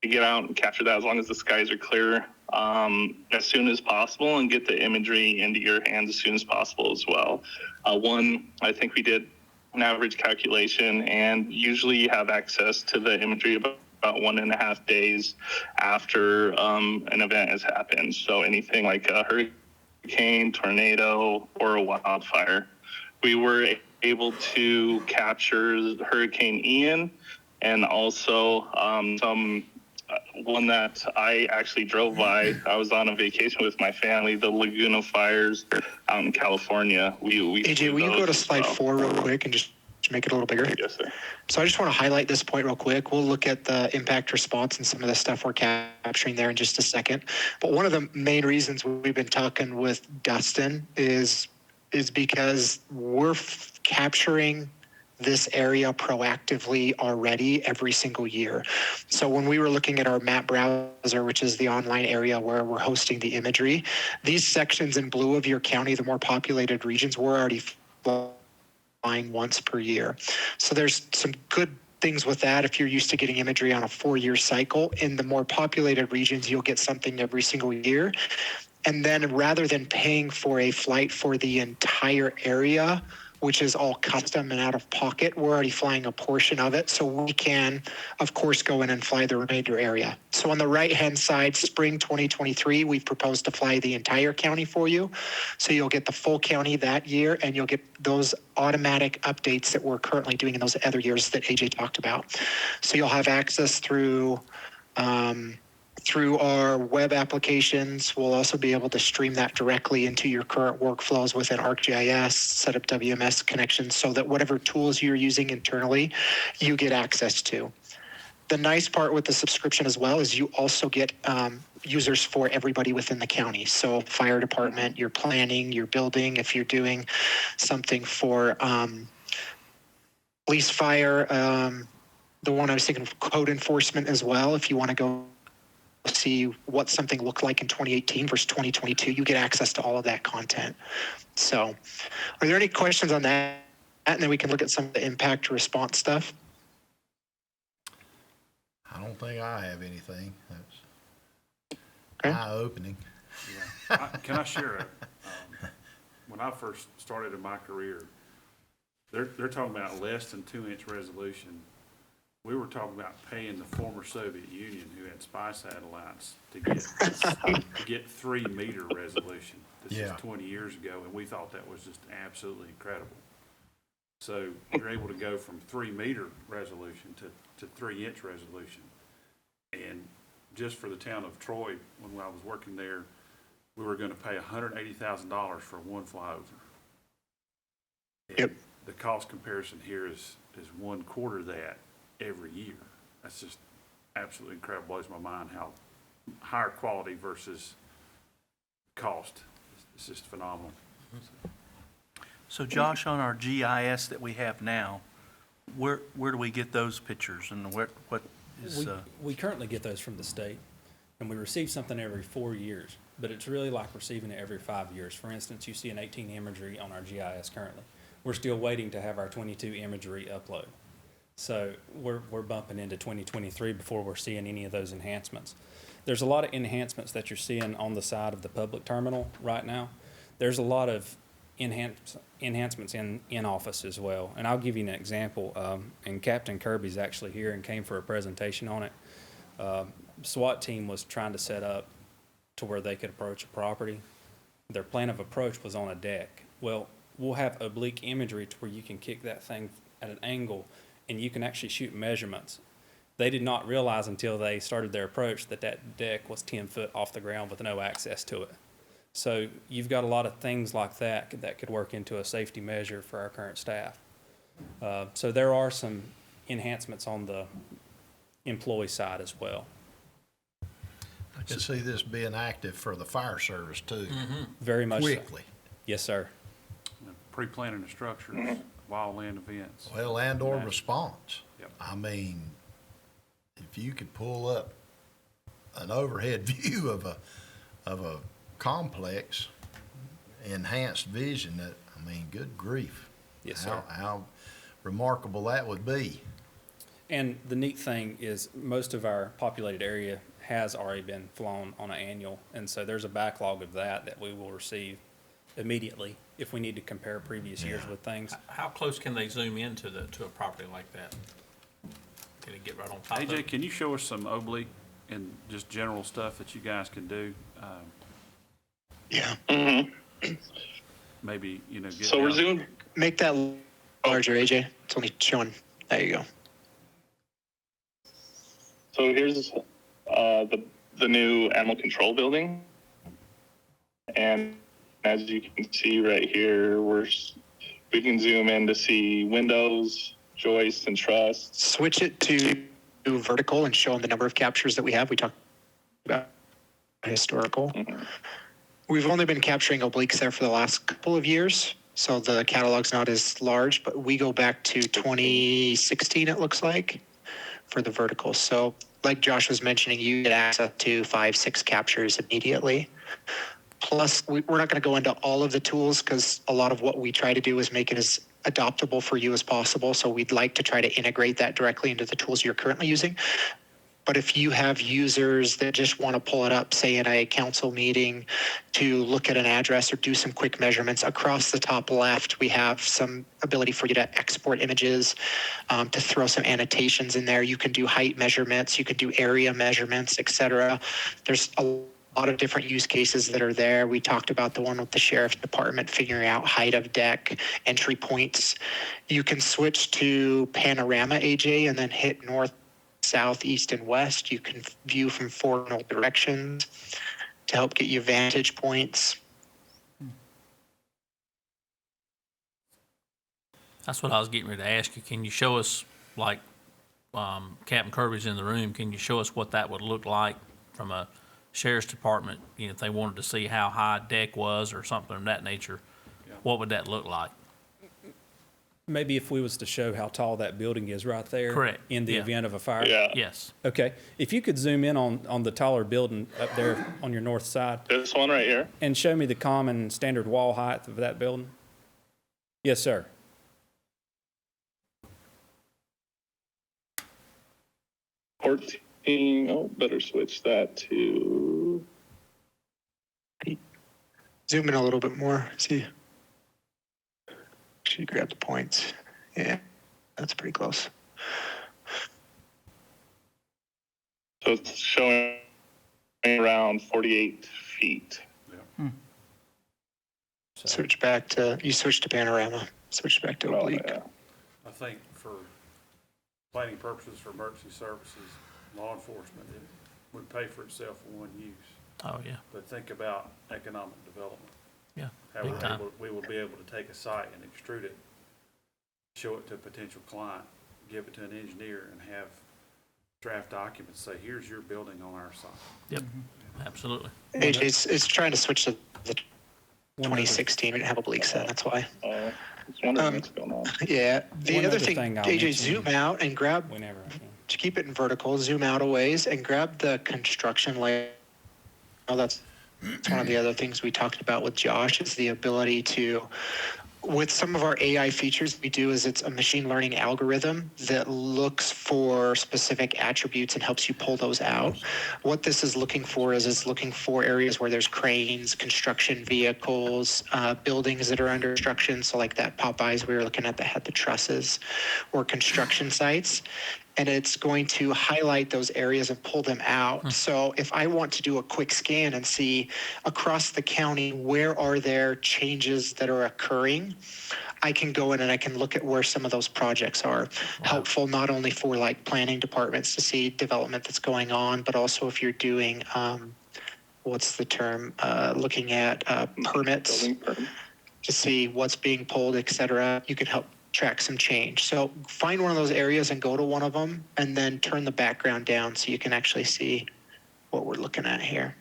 to get out and capture that as long as the skies are clear as soon as possible and get the imagery into your hands as soon as possible as well. I think we did an average calculation, and usually you have access to the imagery about 1.5 days after an event has happened. So anything like a hurricane, tornado, or a wildfire. We were able to capture Hurricane Ian and also some one that I actually drove by. I was on a vacation with my family, the Laguna fires out in California. We AJ, will you go to slide 4 real quick and just make it a little bigger? Yes, sir. So I just want to highlight this point real quick. We'll look at the impact response and some of the stuff we're capturing there in just a second. But one of the main reasons we've been talking with Dustin is because we're capturing this area proactively already every single year. So when we were looking at our map browser, which is the online area where we're hosting the imagery, these sections in blue of your county, the more populated regions, we're already flying once per year. So there's some good things with that. If you're used to getting imagery on a 4-year cycle, in the more populated regions, you'll get something every single year. And then rather than paying for a flight for the entire area, which is all custom and out of pocket, we're already flying a portion of it. So we can, of course, go in and fly the remainder area. So on the right-hand side, spring 2023, we've proposed to fly the entire county for you. So you'll get the full county that year, and you'll get those automatic updates that we're currently doing in those other years that AJ talked about. So you'll have access through our web applications. We'll also be able to stream that directly into your current workflows within ArcGIS, set up WMS connections so that whatever tools you're using internally, you get access to. The nice part with the subscription as well is you also get users for everybody within the county. So fire department, your planning, your building, if you're doing something for police, fire, the one I was thinking of, code enforcement as well. If you want to go see what something looked like in 2018 versus 2022, you get access to all of that content. So are there any questions on that? And then we can look at some of the impact response stuff. I don't think I have anything. That's Okay. eye-opening. Yeah. Can I share when I first started in my career, they're talking about less than 2-inch resolution. We were talking about paying the former Soviet Union, who had spy satellites, to get 3-meter resolution. This is 20 years ago, and we thought that was just absolutely incredible. So you're able to go from 3-meter resolution to 3-inch resolution. And just for the town of Troy, when I was working there, we were going to pay $180,000 for one flyover. And the cost comparison here is 1/4 that every year. That's just absolutely incredible. Blows my mind how higher quality versus cost. It's just phenomenal. So Josh, on our GIS that we have now, where do we get those pictures, and what is? We currently get those from the state, and we receive something every 4 years, but it's really like receiving it every 5 years. For instance, you see an 18 imagery on our GIS currently. We're still waiting to have our 22 imagery upload. So we're bumping into 2023 before we're seeing any of those enhancements. There's a lot of enhancements that you're seeing on the side of the public terminal right now. There's a lot of enhancements in office as well. And I'll give you an example. And Captain Kirby's actually here and came for a presentation on it. SWAT team was trying to set up to where they could approach a property. Their plan of approach was on a deck. Well, we'll have oblique imagery to where you can kick that thing at an angle and you can actually shoot measurements. They did not realize until they started their approach that that deck was 10 foot off the ground with no access to it. So you've got a lot of things like that that could work into a safety measure for our current staff. So there are some enhancements on the employee side as well. I can see this being active for the fire service too. Mm-hmm. Very much quickly. So. Yes, sir. Pre-planning the structures, wildland events. Well, and/or response. Yep. I mean, if you could pull up an overhead view of a complex, enhanced vision, that, I mean, good grief. Yes, sir. How remarkable that would be. And the neat thing is most of our populated area has already been flown on an annual, and so there's a backlog of that we will receive immediately if we need to compare previous years with things. How close can they zoom into a property like that? Can it get right on top of it? AJ, can you show us some oblique and just general stuff that you guys can do? Yeah. Maybe, get So we're zooming. Make that larger, AJ. It's only showing. There you go. So here's the new animal control building. And as you can see right here, we can zoom in to see windows, joists, and trusses. Switch it to vertical and show them the number of captures that we have. We talked about historical. We've only been capturing obliques there for the last couple of years, so the catalog's not as large, but we go back to 2016, it looks like, for the verticals. So like Josh was mentioning, you get access to 5-6 captures immediately. Plus, we're not going to go into all of the tools because a lot of what we try to do is make it as adoptable for you as possible. So we'd like to try to integrate that directly into the tools you're currently using. But if you have users that just want to pull it up, say in a council meeting, to look at an address or do some quick measurements, across the top left, we have some ability for you to export images, to throw some annotations in there. You can do height measurements, you can do area measurements, etc. There's a lot of different use cases that are there. We talked about the one with the sheriff's department figuring out height of deck, entry points. You can switch to panorama, AJ, and then hit north, south, east, and west. You can view from 4 directions to help get you vantage points. That's what I was getting ready to ask you. Can you show us, like, Captain Kirby's in the room, can you show us what that would look like from a sheriff's department, you know, if they wanted to see how high deck was or something of that nature, what would that look like? Maybe if we was to show how tall that building is right there. Correct. In the Yeah. event of a fire. Yeah. Yes. Okay. If you could zoom in on the taller building up there on your north side This one right here. and show me the common standard wall height of that building. Yes, sir. Better switch that to. Zoom in a little bit more. See. Should grab the points. Yeah, that's pretty close. So it's showing around 48 feet. Switch back to, you switch to panorama. Switch back to oblique. Yeah. I think for planning purposes for emergency services, law enforcement, it would pay for itself for one use. Oh, yeah. But think about economic development. Yeah. How Big time. we will be able to take a site and extrude it, show it to a potential client, give it to an engineer, and have draft documents say, here's your building on our site. Yep. Absolutely. It's trying to switch to the 2016. We didn't have obliques then, that's why. I was wondering what's going on. Yeah. The One other other thing, thing I'll AJ, mention- zoom out and grab, Whenever I can. to keep it in vertical, zoom out a ways and grab the construction layer. Oh, that's one of the other things we talked about with Josh is the ability to, with some of our AI features we do is it's a machine learning algorithm that looks for specific attributes and helps you pull those out. What this is looking for is it's looking for areas where there's cranes, construction vehicles, buildings that are under construction. So like that Popeyes we were looking at that had the trusses, or construction sites. And it's going to highlight those areas and pull them out. So if I want to do a quick scan and see across the county, where are there changes that are occurring, I can go in and I can look at where some of those projects are. Helpful not only for like planning departments to see development that's going on, but also if you're doing, what's the term, looking at permits to see what's being pulled, et cetera. You can help track some change. So find one of those areas and go to one of them and then turn the background down so you can actually see what we're looking at here.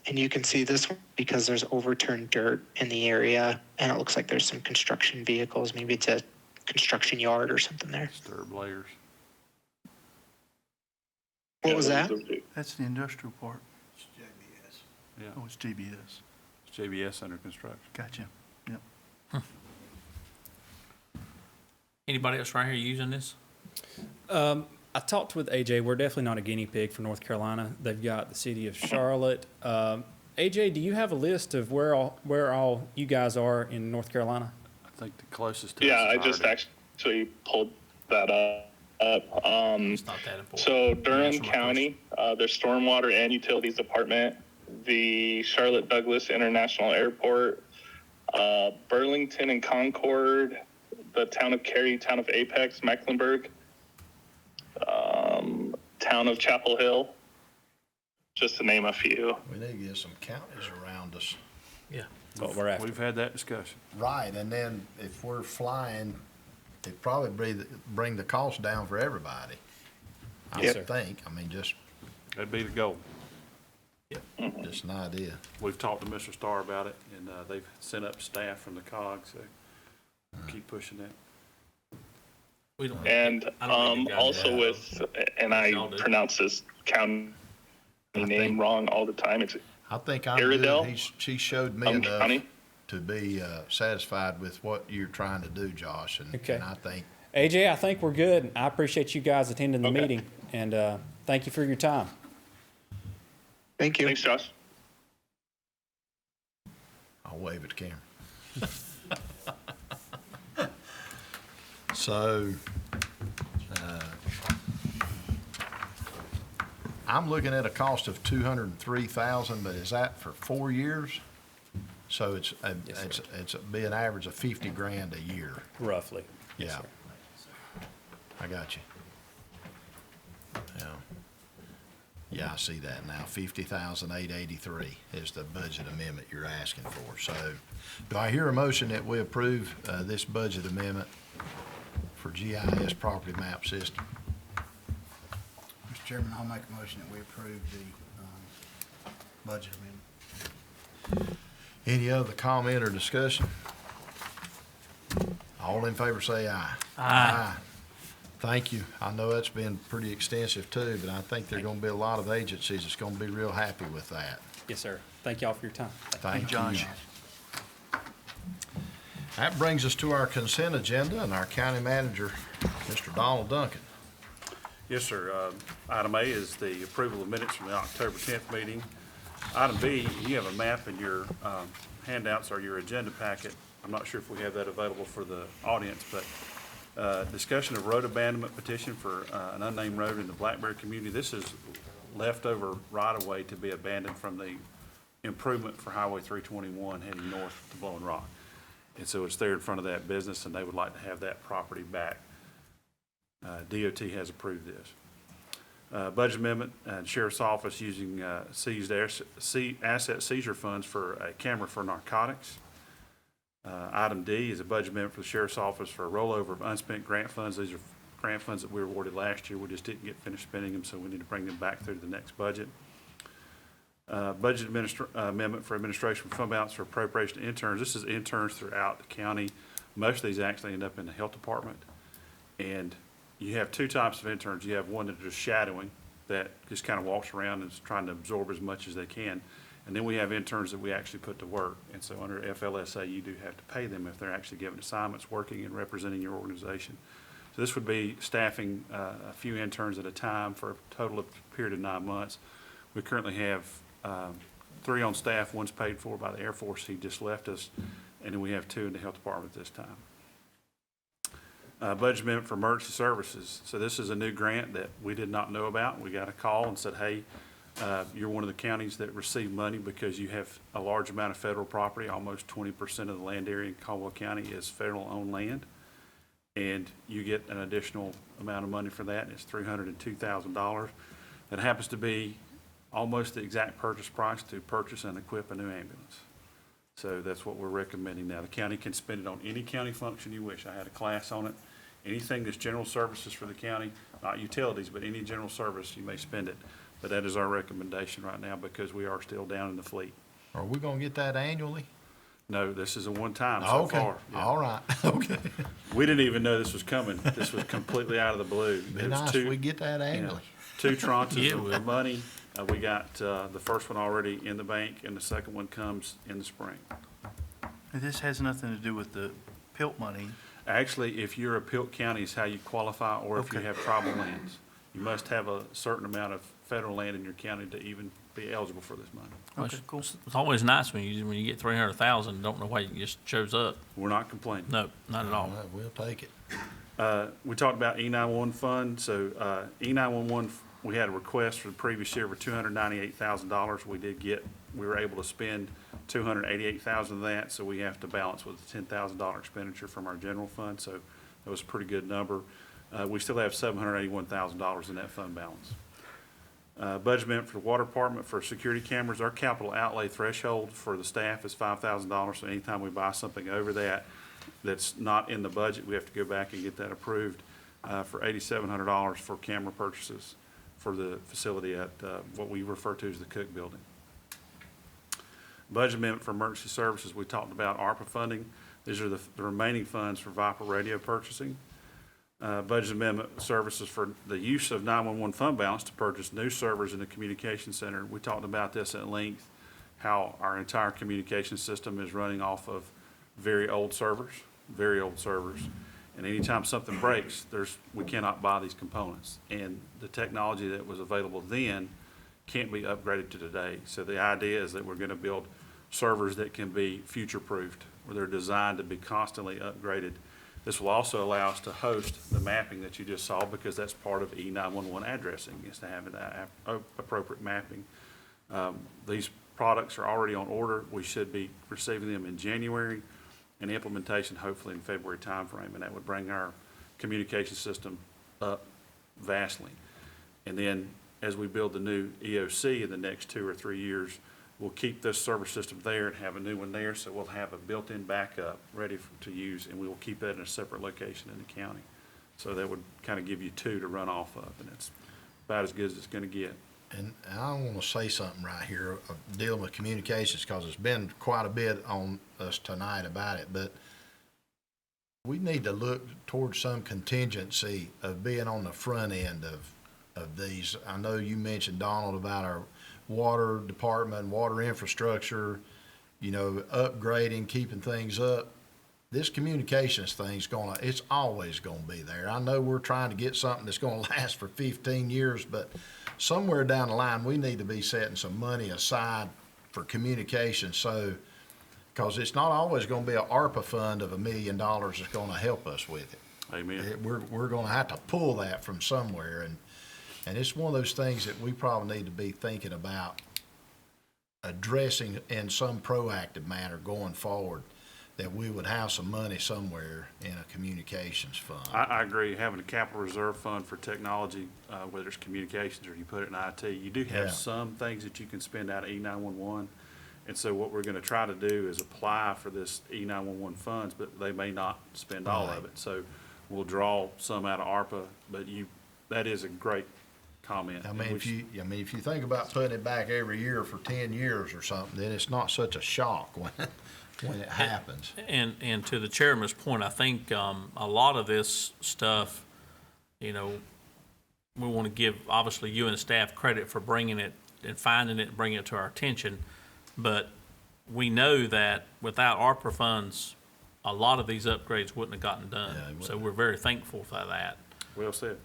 And you can see this one because there's overturned dirt in the area and it looks like there's some construction vehicles. Maybe it's a construction yard or something there. Disturb layers. What was that? That's the industrial part. Yeah, Oh, it's GBS. it's JBS under construction. Gotcha. Yep. Anybody else right here using this? I talked with AJ. We're definitely not a guinea pig for North Carolina. They've got the city of Charlotte. AJ, do you have a list of where all you guys are in North Carolina? I think the closest to us Yeah, is I just Hardin. actually pulled that up. It's not that important. So Durham Answer my County, there's stormwater and utilities department, the Charlotte Douglas International Airport, Burlington and Concord, the town of Cary, town of Apex, Mecklenburg, town of Chapel Hill, just to name a few. We need to get some counties around us. Yeah. That's what we're after. We've had that discussion. Right, and then if we're flying, it'd probably bring the cost down for everybody. I Yes, would sir. think, I mean, just That'd be the goal. an idea. We've talked to Mr. Starr about it, and they've sent up staff from the COG, so keep pushing that. We don't. And I don't think you guys also have- with, and I Y'all do. pronounce this county name wrong all the time. It's I think I'm good. Iredell? She showed me enough County. to be satisfied with what you're trying to do, Josh, and Okay. I think, AJ, I think we're good. I appreciate you guys attending the Okay. meeting, and thank you for your time. Thank you. Thanks, Josh. I'll wave at the camera. So, I'm looking at a cost of $203,000, but is that for 4 years? So it's be an average of 50 grand a year. Roughly. Yes, Yeah. sir. I got you. Yeah. Yeah, I see that now. 50,883 is the budget amendment you're asking for. So do I hear a motion that we approve this budget amendment for GIS property map system? Mr. Chairman, I'll make a motion that we approve the budget amendment. Any other comment or discussion? All in favor say aye. Aye. Thank you. I know that's been pretty extensive too, but I think there are gonna be a lot of agencies that's gonna be real happy with that. Yes, sir. Thank y'all for your time. Thank you. Josh. That brings us to our consent agenda and our county manager, Mr. Donald Duncan. Yes, sir. Item A is the approval of minutes from the October 10th meeting. Item B, you have a map in your handouts or your agenda packet. I'm not sure if we have that available for the audience, but discussion of road abandonment petition for an unnamed road in the Blackberry community. This is leftover right-of-way to be abandoned from the improvement for Highway 321 heading north to Blowing Rock. And so it's there in front of that business, and they would like to have that property back. DOT has approved this. Budget amendment, Sheriff's Office using seized asset seizure funds for a camera for narcotics. Item D is a budget amendment for the Sheriff's Office for a rollover of unspent grant funds. These are grant funds that we were awarded last year. We just didn't get finished spending them, so we need to bring them back through to the next budget. Budget amendment for administration fund balance for appropriation to interns. This is interns throughout the county. Most of these actually end up in the health department. And you have two types of interns. You have one that is just shadowing, that just kind of walks around and is trying to absorb as much as they can. And then we have interns that we actually put to work. And so under FLSA, you do have to pay them if they're actually given assignments, working and representing your organization. So this would be staffing a few interns at a time for a total of a period of 9 months. We currently have 3 on staff. One's paid for by the Air Force. He just left us. And then we have 2 in the health department at this time. Budget amendment for emergency services. So this is a new grant that we did not know about. We got a call and said, hey, you're one of the counties that receive money because you have a large amount of federal property. Almost 20% of the land area in Caldwell County is federal-owned land. And you get an additional amount of money for that, and it's $302,000. That happens to be almost the exact purchase price to purchase and equip a new ambulance. So that's what we're recommending now. The county can spend it on any county function you wish. I had a class on it. Anything that's general services for the county, not utilities, but any general service, you may spend it. But that is our recommendation right now because we are still down in the fleet. Are we gonna get that annually? No, this is a one-time so Okay. far. Yeah. All right, okay. We didn't even know this was coming. This was completely out of the blue. Be There's nice two- if we get that annually. 2 tranches Yeah, of we- money. We got the first one already in the bank, and the second one comes in the spring. This has nothing to do with the PILT money. Actually, if you're a PILT county is how you qualify, or if you Okay. have tribal lands. You must have a certain amount of federal land in your county to even be eligible for this money. Okay, cool. It's always nice when you get 300,000, don't know why it just shows up. We're not complaining. No, not at all. All right, we'll take it. We talked about E911 fund, so E911, we had a request for the previous year for $298,000. We were able to spend $288,000 of that, so we have to balance with a $10,000 expenditure from our general fund, so that was a pretty good number. We still have $781,000 in that fund balance. Budget amendment for the water department for security cameras. Our capital outlay threshold for the staff is $5,000, so anytime we buy something over that that's not in the budget, we have to go back and get that approved for $8,700 for camera purchases for the facility at what we refer to as the Cook Building. Budget amendment for emergency services, we talked about ARPA funding. These are the remaining funds for Viper radio purchasing. Budget amendment services for the use of 911 fund balance to purchase new servers in the communication center. We talked about this at length, how our entire communication system is running off of very old servers. And anytime something breaks, we cannot buy these components. And the technology that was available then can't be upgraded to today. So the idea is that we're going to build servers that can be future-proofed, where they're designed to be constantly upgraded. This will also allow us to host the mapping that you just saw, because that's part of E911 addressing, is to have that appropriate mapping. These products are already on order. We should be receiving them in January, and implementation hopefully in February timeframe, and that would bring our communication system up vastly. And then as we build the new EOC in the next 2 or 3 years, we'll keep this server system there and have a new one there, so we'll have a built-in backup ready to use, and we will keep that in a separate location in the county. So that would kind of give you 2 to run off of, and it's about as good as it's going to get. And I want to say something right here, dealing with communications, because it's been quite a bit on us tonight about it, but we need to look towards some contingency of being on the front end of these. I know you mentioned, Donald, about our water department, water infrastructure, upgrading, keeping things up. This communications thing's it's always gonna be there. I know we're trying to get something that's gonna last for 15 years, but somewhere down the line, we need to be setting some money aside for communications, because it's not always gonna be an ARPA fund of $1 million that's gonna help us with it. Amen. We're gonna have to pull that from somewhere, and it's one of those things that we probably need to be thinking about addressing in some proactive manner going forward, that we would have some money somewhere in a communications fund. I agree. Having a capital reserve fund for technology, whether it's communications or you put it in IT, you do have some things that you can spend out of E911. And so what we're going to try to do is apply for this E911 funds, but they may not spend all of it. So we'll draw some out of ARPA, but that is a great comment. I mean, if you think about putting it back every year for 10 years or something, then it's not such a shock when it happens. And to the chairman's point, I think a lot of this stuff, we want to give, obviously, you and the staff credit for bringing it and finding it and bringing it to our attention. But we know that without ARPA funds, a lot of these upgrades wouldn't have gotten done. Yeah, so we're very thankful for that. Well said.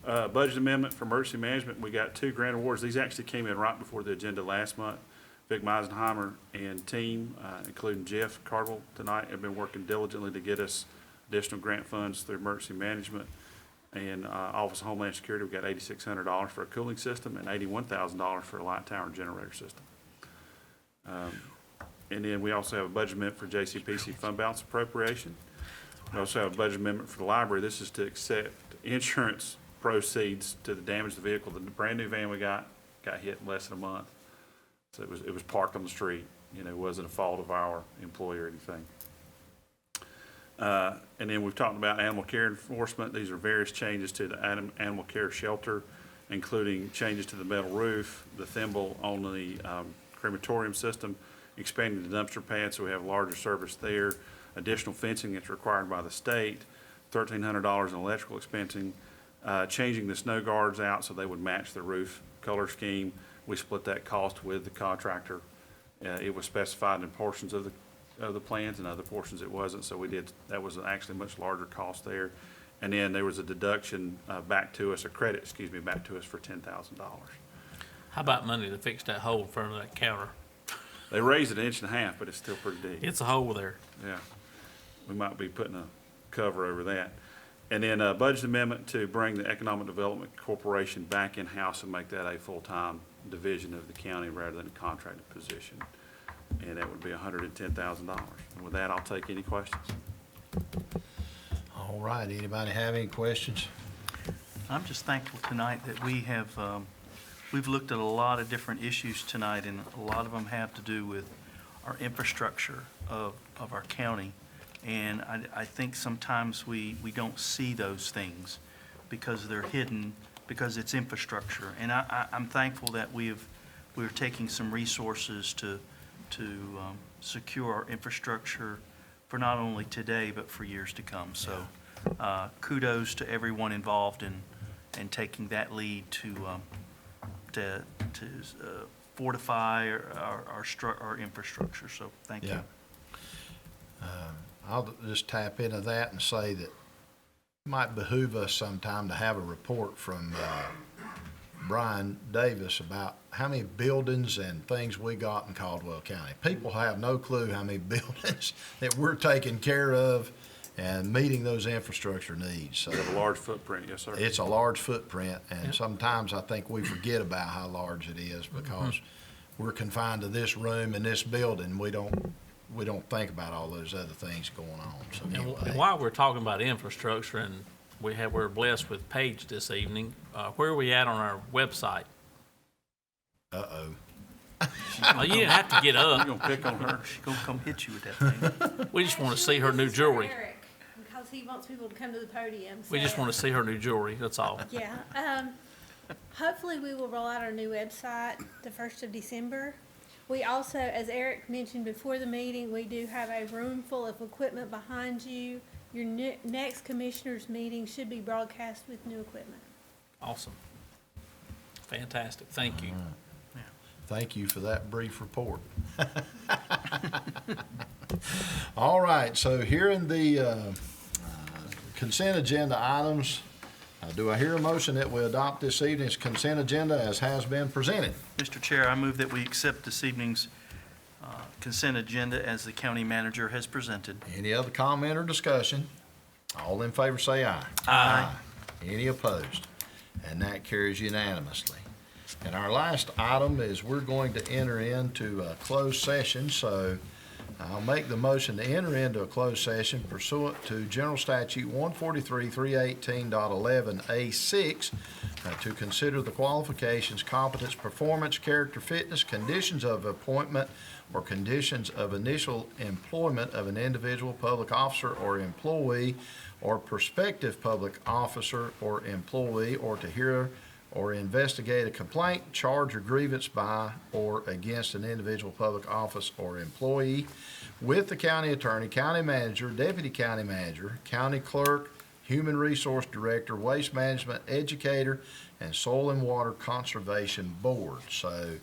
Budget amendment for emergency management, we got 2 grant awards. These actually came in right before the agenda last month. Vic Meisenheimer and team, including Jeff Caldwell tonight, have been working diligently to get us additional grant funds through emergency management. And Office of Homeland Security, we got $8,600 for a cooling system and $81,000 for a light tower generator system. And then we also have a budget amendment for JCPC fund balance appropriation. We also have a budget amendment for the library. This is to accept insurance proceeds to the damage of the vehicle. The brand new van we got hit in less than a month. So it was parked on the street. It wasn't a fault of our employee or anything. And then we've talked about animal care enforcement. These are various changes to the animal care shelter, including changes to the metal roof, the thimble on the crematorium system, expanding the dumpster pad so we have larger service there, additional fencing that's required by the state, $1,300 in electrical expensing, changing the snow guards out so they would match the roof color scheme. We split that cost with the contractor. It was specified in portions of the plans, and other portions it wasn't, so that was actually a much larger cost there. And then there was a deduction back to us for $10,000. How about money to fix that hole in front of that counter? They raised it 1.5 inches, but it's still pretty deep. It's a hole there. Yeah. We might be putting a cover over that. And then a budget amendment to bring the Economic Development Corporation back in-house and make that a full-time division of the county rather than a contracted position. And that would be $110,000. And with that, I'll take any questions. All right, anybody have any questions? I'm just thankful tonight that we have, we've looked at a lot of different issues tonight, and a lot of them have to do with our infrastructure of our county. And I think sometimes we don't see those things because they're hidden, because it's infrastructure. And I'm thankful that we're taking some resources to secure our infrastructure for not only today, but for years to come. So kudos to everyone involved in taking that lead to fortify our infrastructure. So thank you. I'll just tap into that and say that it might behoove us sometime to have a report from Brian Davis about how many buildings and things we got in Caldwell County. People have no clue how many buildings that we're taking care of and meeting those infrastructure needs. So We have a large footprint, yes, sir. it's a large footprint, and sometimes I think we forget about how large it is because we're confined to this room and this building. We don't think about all those other things going on. So anyway. And while we're talking about infrastructure, and we're blessed with Paige this evening, where are we at on our website? Uh-oh. Well, you didn't have to get up. You're gonna pick on her? She's gonna come hit you with that thing. We just want to see her new jewelry. Eric, because he wants people to come to the podium. We just so- want to see her new jewelry, that's all. Yeah. Hopefully, we will roll out our new website the 1st of December. We also, as Eric mentioned before the meeting, we do have a room full of equipment behind you. Your next commissioners' meeting should be broadcast with new equipment. Awesome. Fantastic, thank you. Thank you for that brief report. All right, so here in the consent agenda items, do I hear a motion that we adopt this evening's consent agenda as has been presented? Mr. Chair, I move that we accept this evening's consent agenda as the county manager has presented. Any other comment or discussion? All in favor say aye. Aye. Any opposed? And that carries unanimously. And our last item is we're going to enter into a closed session, so I'll make the motion to enter into a closed session pursuant to General Statute 143-318.11A6 to consider the qualifications, competence, performance, character, fitness, conditions of appointment, or conditions of initial employment of an individual public officer or employee or prospective public officer or employee, or to hear or investigate a complaint, charge, or grievance by or against an individual public office or employee with the county attorney, county manager, deputy county manager, county clerk, human resource director, waste management educator, and soil and water conservation board. So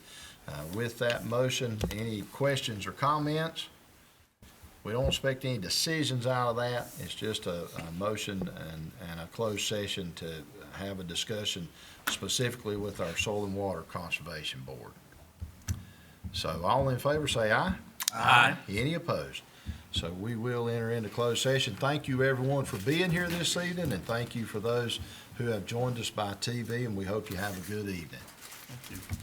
with that motion, any questions or comments? We don't expect any decisions out of that. It's just a motion and a closed session to have a discussion specifically with our Soil and Water Conservation Board. So all in favor say aye. Aye. Any opposed? So we will enter into closed session. Thank you everyone for being here this evening, and thank you for those who have joined us by TV, and we hope you have a good evening. Thank you.